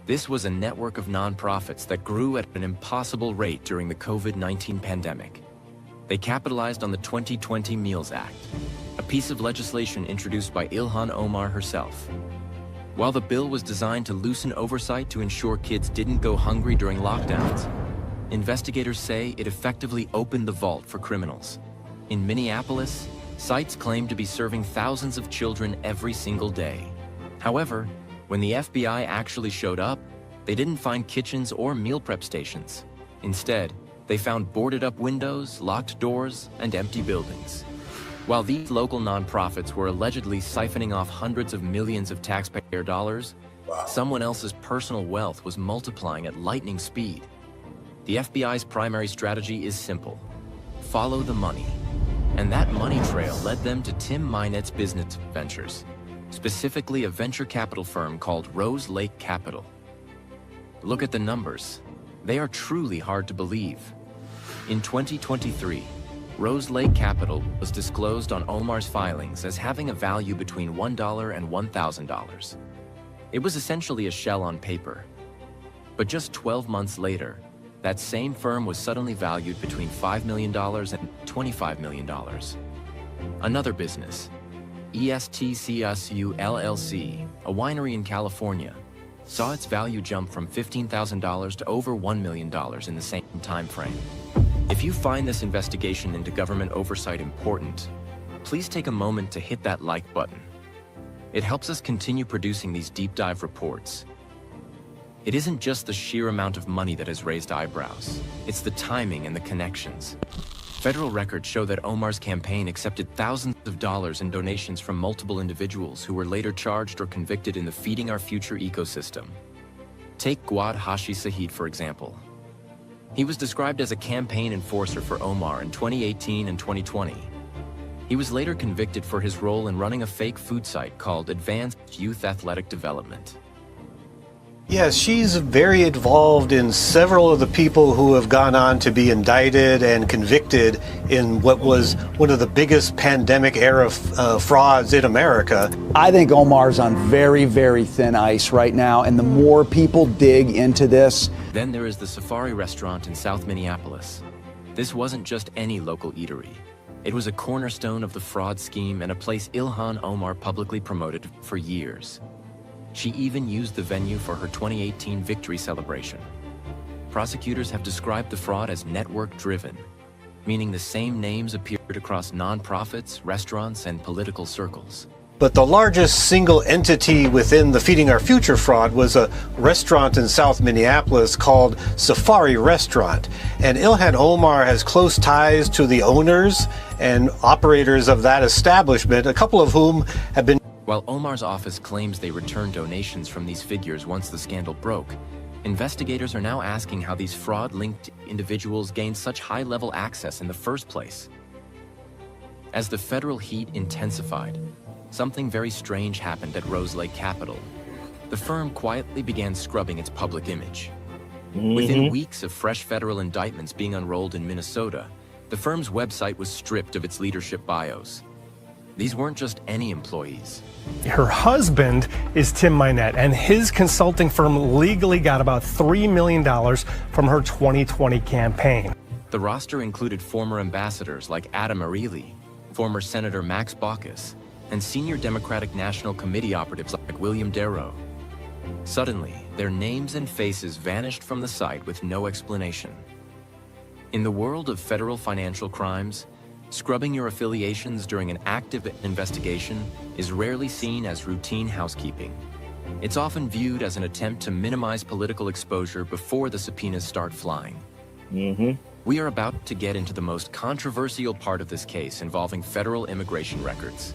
This was a network of nonprofits that grew at an impossible rate during the COVID-19 pandemic. They capitalized on the 2020 Meals Act, a piece of legislation introduced by Ilhan Omar herself. While the bill was designed to loosen oversight to ensure kids didn't go hungry during lockdowns, investigators say it effectively opened the vault for criminals. In Minneapolis, sites claim to be serving thousands of children every single day. However, when the FBI actually showed up, they didn't find kitchens or meal prep stations. Instead, they found boarded-up windows, locked doors, and empty buildings. While these local nonprofits were allegedly siphoning off hundreds of millions of taxpayer dollars, someone else's personal wealth was multiplying at lightning speed. The FBI's primary strategy is simple: follow the money. And that money trail led them to Tim Mynette's business ventures, specifically a venture capital firm called Rose Lake Capital. Look at the numbers. They are truly hard to believe. In 2023, Rose Lake Capital was disclosed on Omar's filings as having a value between $1 and $1,000. It was essentially a shell on paper. But just 12 months later, that same firm was suddenly valued between $5 million and $25 million. Another business, ESTCSU LLC, a winery in California, saw its value jump from $15,000 to over $1 million in the same time frame. If you find this investigation into government oversight important, please take a moment to hit that like button. It helps us continue producing these deep dive reports. It isn't just the sheer amount of money that has raised eyebrows. It's the timing and the connections. Federal records show that Omar's campaign accepted thousands of dollars in donations from multiple individuals who were later charged or convicted in the Feeding Our Future ecosystem. Take Gawad Hashi Saeed, for example. He was described as a campaign enforcer for Omar in 2018 and 2020. He was later convicted for his role in running a fake food site called Advanced Youth Athletic Development. Yes, she's very involved in several of the people who have gone on to be indicted and convicted in what was one of the biggest pandemic-era frauds in America. I think Omar's on very, very thin ice right now, and the more people dig into this... Then there is the Safari restaurant in South Minneapolis. This wasn't just any local eatery. It was a cornerstone of the fraud scheme and a place Ilhan Omar publicly promoted for years. She even used the venue for her 2018 victory celebration. Prosecutors have described the fraud as network-driven, meaning the same names appeared across nonprofits, restaurants, and political circles. But the largest single entity within the Feeding Our Future fraud was a restaurant in South Minneapolis called Safari Restaurant. And Ilhan Omar has close ties to the owners and operators of that establishment, a couple of whom have been... While Omar's office claims they returned donations from these figures once the scandal broke, investigators are now asking how these fraud-linked individuals gained such high-level access in the first place. As the federal heat intensified, something very strange happened at Rose Lake Capital. The firm quietly began scrubbing its public image. Within weeks of fresh federal indictments being unrolled in Minnesota, the firm's website was stripped of its leadership bios. These weren't just any employees. Her husband is Tim Mynette, and his consulting firm legally got about $3 million from her 2020 campaign. The roster included former ambassadors like Adam Areli, former Senator Max Baucus, and senior Democratic National Committee operatives like William Darrow. Suddenly, their names and faces vanished from the site with no explanation. In the world of federal financial crimes, scrubbing your affiliations during an active investigation is rarely seen as routine housekeeping. It's often viewed as an attempt to minimize political exposure before the subpoenas start flying. We are about to get into the most controversial part of this case involving federal immigration records.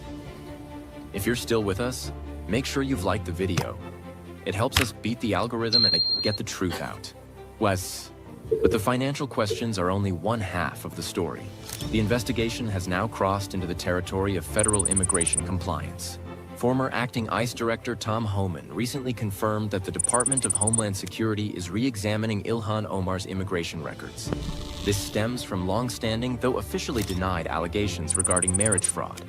If you're still with us, make sure you've liked the video. It helps us beat the algorithm and get the truth out. But the financial questions are only one half of the story. The investigation has now crossed into the territory of federal immigration compliance. Former acting ICE Director Tom Homan recently confirmed that the Department of Homeland Security is re-examining Ilhan Omar's immigration records. This stems from long-standing, though officially denied, allegations regarding marriage fraud.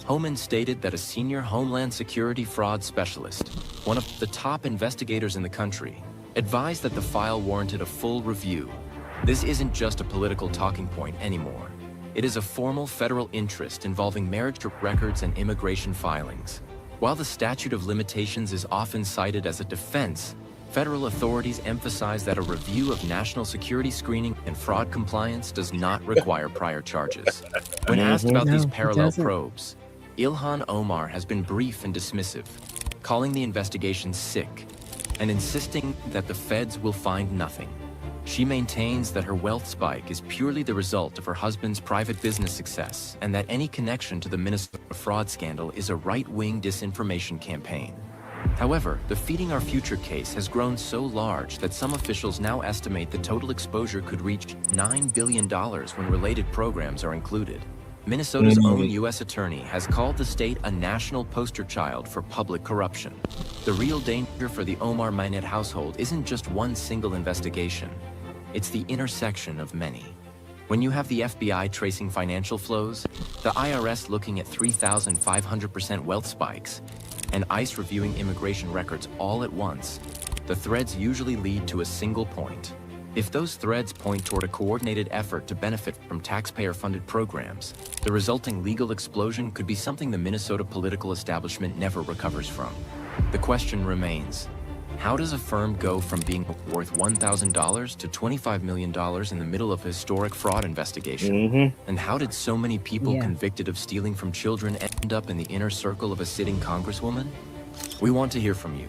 Homan stated that a senior Homeland Security fraud specialist, one of the top investigators in the country, advised that the file warranted a full review. This isn't just a political talking point anymore. It is a formal federal interest involving marriage records and immigration filings. While the statute of limitations is often cited as a defense, federal authorities emphasize that a review of national security screening and fraud compliance does not require prior charges. When asked about these parallel probes, Ilhan Omar has been brief and dismissive, calling the investigation sick and insisting that the feds will find nothing. She maintains that her wealth spike is purely the result of her husband's private business success and that any connection to the Minnesota fraud scandal is a right-wing disinformation campaign. However, the Feeding Our Future case has grown so large that some officials now estimate the total exposure could reach $9 billion when related programs are included. Minnesota's own U.S. attorney has called the state a national poster child for public corruption. The real danger for the Omar Minette household isn't just one single investigation. It's the intersection of many. When you have the FBI tracing financial flows, the IRS looking at 3,500% wealth spikes, and ICE reviewing immigration records all at once, the threads usually lead to a single point. If those threads point toward a coordinated effort to benefit from taxpayer-funded programs, the resulting legal explosion could be something the Minnesota political establishment never recovers from. The question remains, how does a firm go from being worth $1,000 to $25 million in the middle of a historic fraud investigation? And how did so many people convicted of stealing from children end up in the inner circle of a sitting congresswoman? We want to hear from you.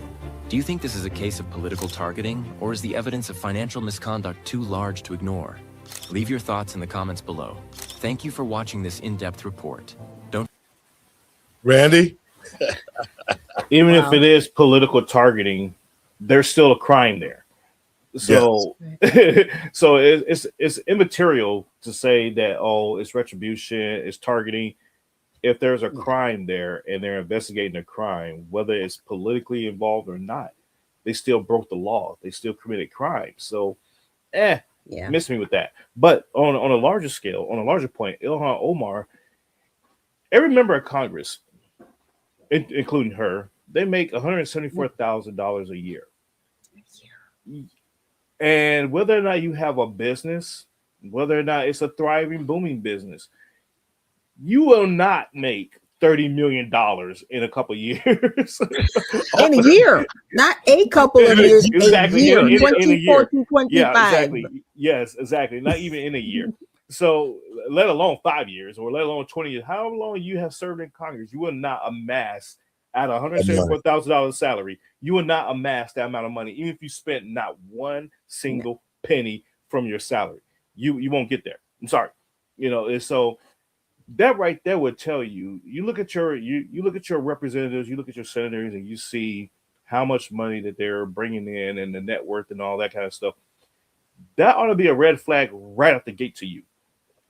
Do you think this is a case of political targeting, or is the evidence of financial misconduct too large to ignore? Leave your thoughts in the comments below. Thank you for watching this in-depth report. Randy? Even if it is political targeting, there's still a crime there. So, so it's immaterial to say that, oh, it's retribution, it's targeting. If there's a crime there and they're investigating a crime, whether it's politically involved or not, they still broke the law. They still committed crime. So, miss me with that. But on a larger scale, on a larger point, Ilhan Omar, every member of Congress, including her, they make $174,000 a year. And whether or not you have a business, whether or not it's a thriving, booming business, you will not make $30 million in a couple of years. In a year, not a couple of years. Exactly. A year. 24 to 25. Yeah, exactly. Yes, exactly. Not even in a year. So, let alone 5 years or let alone 20 years. How long you have served in Congress, you will not amass at $174,000 salary. You will not amass that amount of money, even if you spent not one single penny from your salary. You won't get there. I'm sorry. And so that right there would tell you. You look at your representatives, you look at your senators, and you see how much money that they're bringing in and the net worth and all that kind of stuff. That ought to be a red flag right out the gate to you.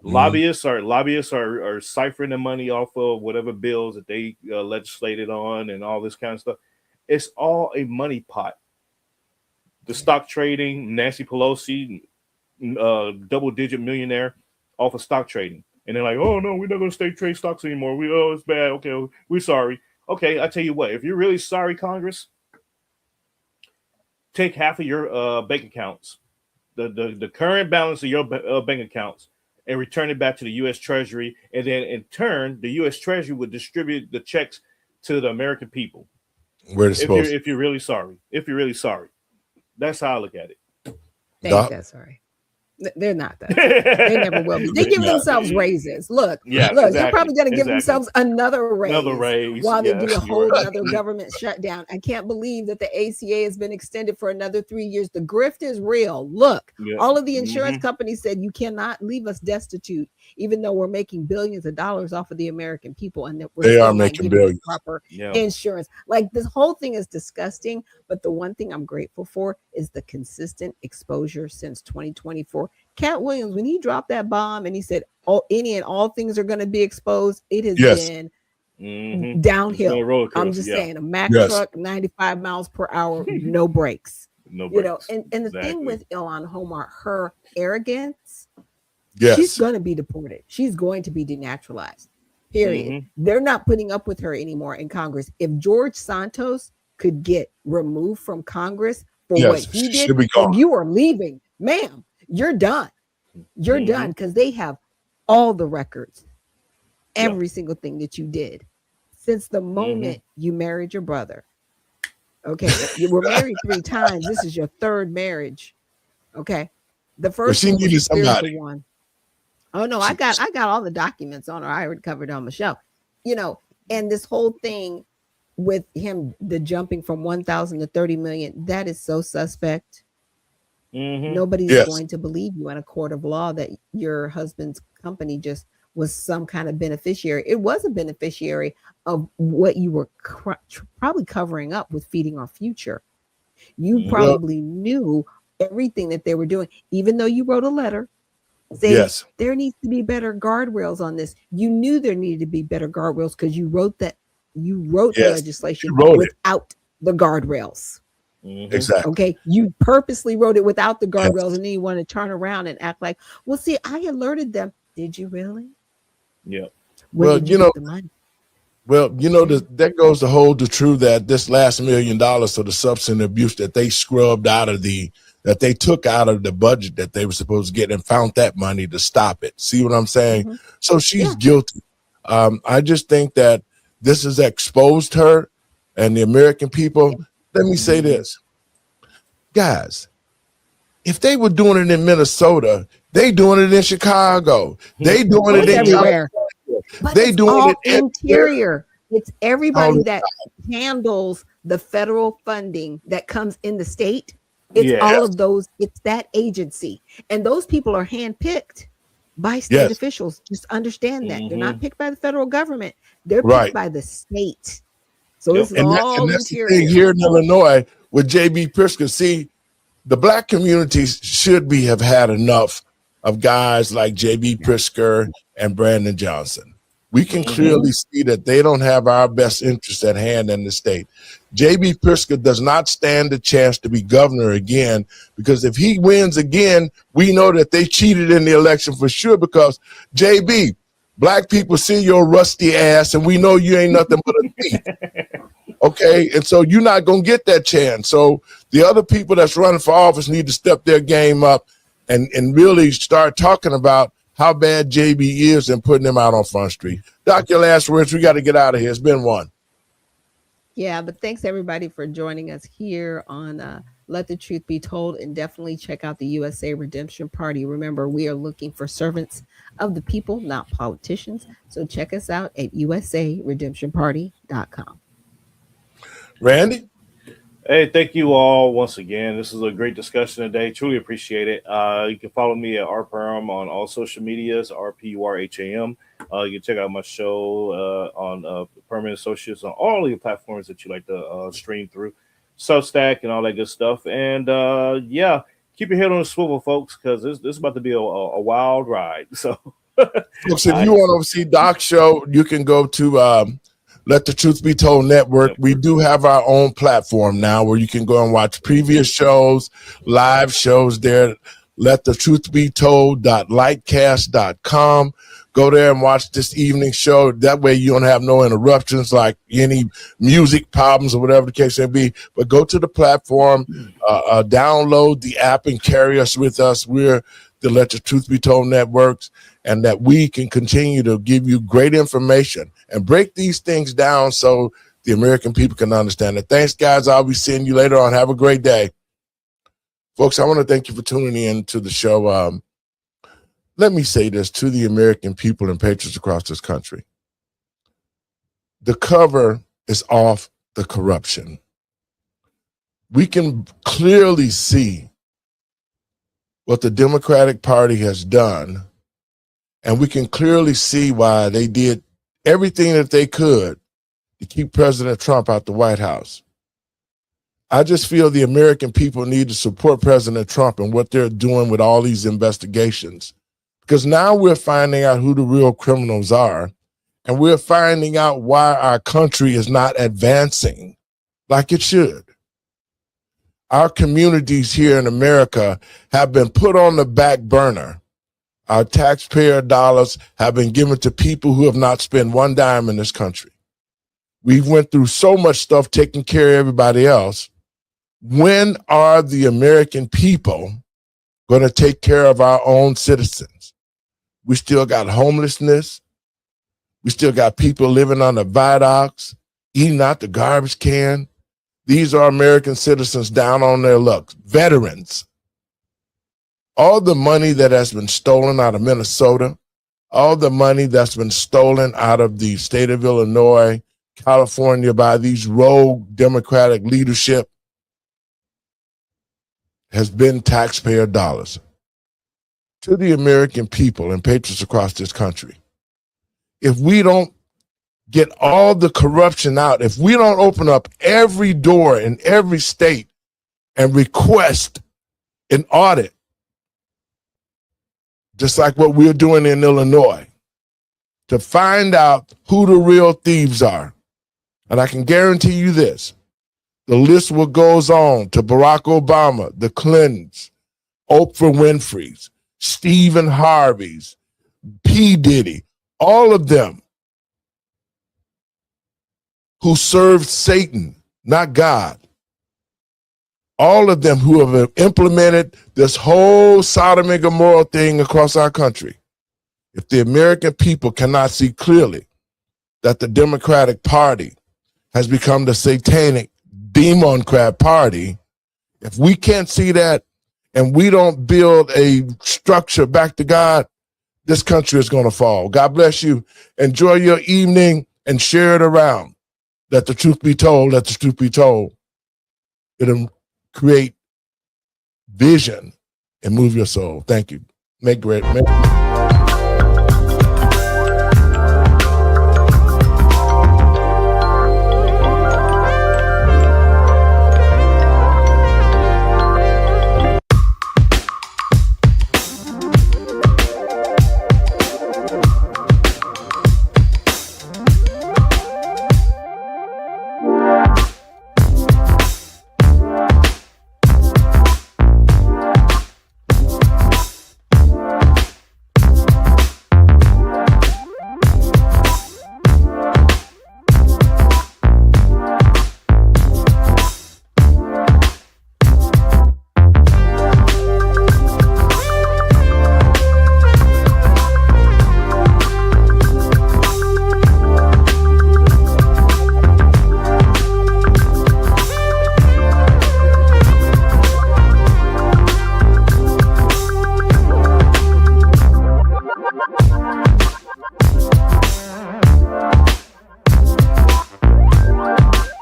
Lobbyists are ciphering the money off of whatever bills that they legislated on and all this kind of stuff. It's all a money pot. The stock trading, Nancy Pelosi, double-digit millionaire off of stock trading. And they're like, oh, no, we're not going to trade stocks anymore. It's bad. Okay, we're sorry. Okay, I tell you what, if you're really sorry, Congress, take half of your bank accounts, the current balance of your bank accounts, and return it back to the U.S. Treasury, and then in turn, the U.S. Treasury would distribute the checks to the American people. Where it's supposed. If you're really sorry, that's how I look at it. They ain't that sorry. They're not that. They never will be. They give themselves raises. Look, they're probably going to give themselves another raise while they do a whole other government shutdown. I can't believe that the ACA has been extended for another 3 years. The grift is real. Look, all of the insurance companies said you cannot leave us destitute, even though we're making billions of dollars off of the American people, and that they are making billions. Proper insurance. Like, this whole thing is disgusting. But the one thing I'm grateful for is the consistent exposure since 2024. Cat Williams, when he dropped that bomb and he said, any and all things are going to be exposed, it has been downhill. I'm just saying, a Mack truck, 95 miles per hour, no brakes. No brakes. And the thing with Ilhan Omar, her arrogance, she's going to be deported. She's going to be denaturalized. Period. They're not putting up with her anymore in Congress. If George Santos could get removed from Congress for what he did, and you are leaving, ma'am, you're done. You're done, because they have all the records, every single thing that you did since the moment you married your brother. Okay, you were married 3 times. This is your 3rd marriage. Okay, the first one was a spiritual one. Oh no, I got all the documents on her. I already covered on my show. And this whole thing with him, the jumping from 1,000 to 30 million, that is so suspect. Nobody's going to believe you in a court of law that your husband's company just was some kind of beneficiary. It was a beneficiary of what you were probably covering up with Feeding Our Future. You probably knew everything that they were doing, even though you wrote a letter saying there needs to be better guardrails on this. You knew there needed to be better guardrails because you wrote that. You wrote the legislation without the guardrails. Exactly. Okay. You purposely wrote it without the guardrails, and then you want to turn around and act like, well, see, I alerted them. Did you really? Yeah. Well, that goes to hold the truth that this last $1 million for the substance abuse that they scrubbed out of that they took out of the budget that they were supposed to get, and found that money to stop it. See what I'm saying? So she's guilty. I just think that this has exposed her and the American people. Let me say this, guys, if they were doing it in Minnesota, they doing it in Chicago. They doing it everywhere. They doing it interior. It's everybody that handles the federal funding that comes in the state. It's all of those. It's that agency, and those people are handpicked by state officials. Just understand that they're not picked by the federal government. They're picked by the state. So this is all that's the thing here in Illinois with J.B. Pritzker. See, the Black communities should have had enough of guys like J.B. Pritzker and Brandon Johnson. We can clearly see that they don't have our best interests at hand in the state. J.B. Pritzker does not stand a chance to be governor again, because if he wins again, we know that they cheated in the election for sure, because J.B., Black people see your rusty ass, and we know you ain't nothing but a thief. Okay, and so you're not going to get that chance. So the other people that's running for office need to step their game up and really start talking about how bad JB is and putting him out on Front Street. Doc, your last words. We got to get out of here. It's been one. Yeah, but thanks everybody for joining us here on Let the Truth Be Told, and definitely check out the USA Redemption Party. Remember, we are looking for servants of the people, not politicians. So check us out at usaredemptionparty.com. Randy? Hey, thank you all once again. This is a great discussion today. Truly appreciate it. You can follow me at rperham on all social medias, RPURHAM. You can check out my show on Permanent Associates on all of the platforms that you like to stream through, Substack and all that good stuff. And keep your head on the swivel, folks, because this is about to be a wild ride. So, folks, if you want to see Doc's show, you can go to Let the Truth Be Told Network. We do have our own platform now where you can go and watch previous shows, live shows there. Let the Truth Be Told.lightcast.com. Go there and watch this evening show. That way you don't have no interruptions, like any music problems or whatever the case may be. But go to the platform, download the app, and carry us with us. We're the Let the Truth Be Told networks, and that we can continue to give you great information and break these things down so the American people can understand it. Thanks, guys. I'll be seeing you later on. Have a great day. Folks, I want to thank you for tuning in to the show. Let me say this to the American people and patriots across this country. The cover is off the corruption. We can clearly see what the Democratic Party has done, and we can clearly see why they did everything that they could to keep President Trump out the White House. I just feel the American people need to support President Trump and what they're doing with all these investigations, because now we're finding out who the real criminals are, and we're finding out why our country is not advancing like it should. Our communities here in America have been put on the back burner. Our taxpayer dollars have been given to people who have not spent one dime in this country. We went through so much stuff taking care of everybody else. When are the American people going to take care of our own citizens? We still got homelessness. We still got people living on the viaducts, eating out the garbage can. These are American citizens down on their luck, veterans. All the money that has been stolen out of Minnesota, all the money that's been stolen out of the state of Illinois, California by these rogue Democratic leadership has been taxpayer dollars. To the American people and patriots across this country, if we don't get all the corruption out, if we don't open up every door in every state and request an audit, just like what we're doing in Illinois, to find out who the real thieves are. And I can guarantee you this, the list will goes on to Barack Obama, the Clintons, Oprah Winfrey's, Stephen Harvey's, P. Diddy, all of them who served Satan, not God. All of them who have implemented this whole Sodom and Gomorrah thing across our country. If the American people cannot see clearly that the Democratic Party has become the satanic democrat party, if we can't see that and we don't build a structure back to God, this country is going to fall. God bless you. Enjoy your evening and share it around. Let the truth be told. Let the truth be told. It'll create vision and move your soul. Thank you. Make great.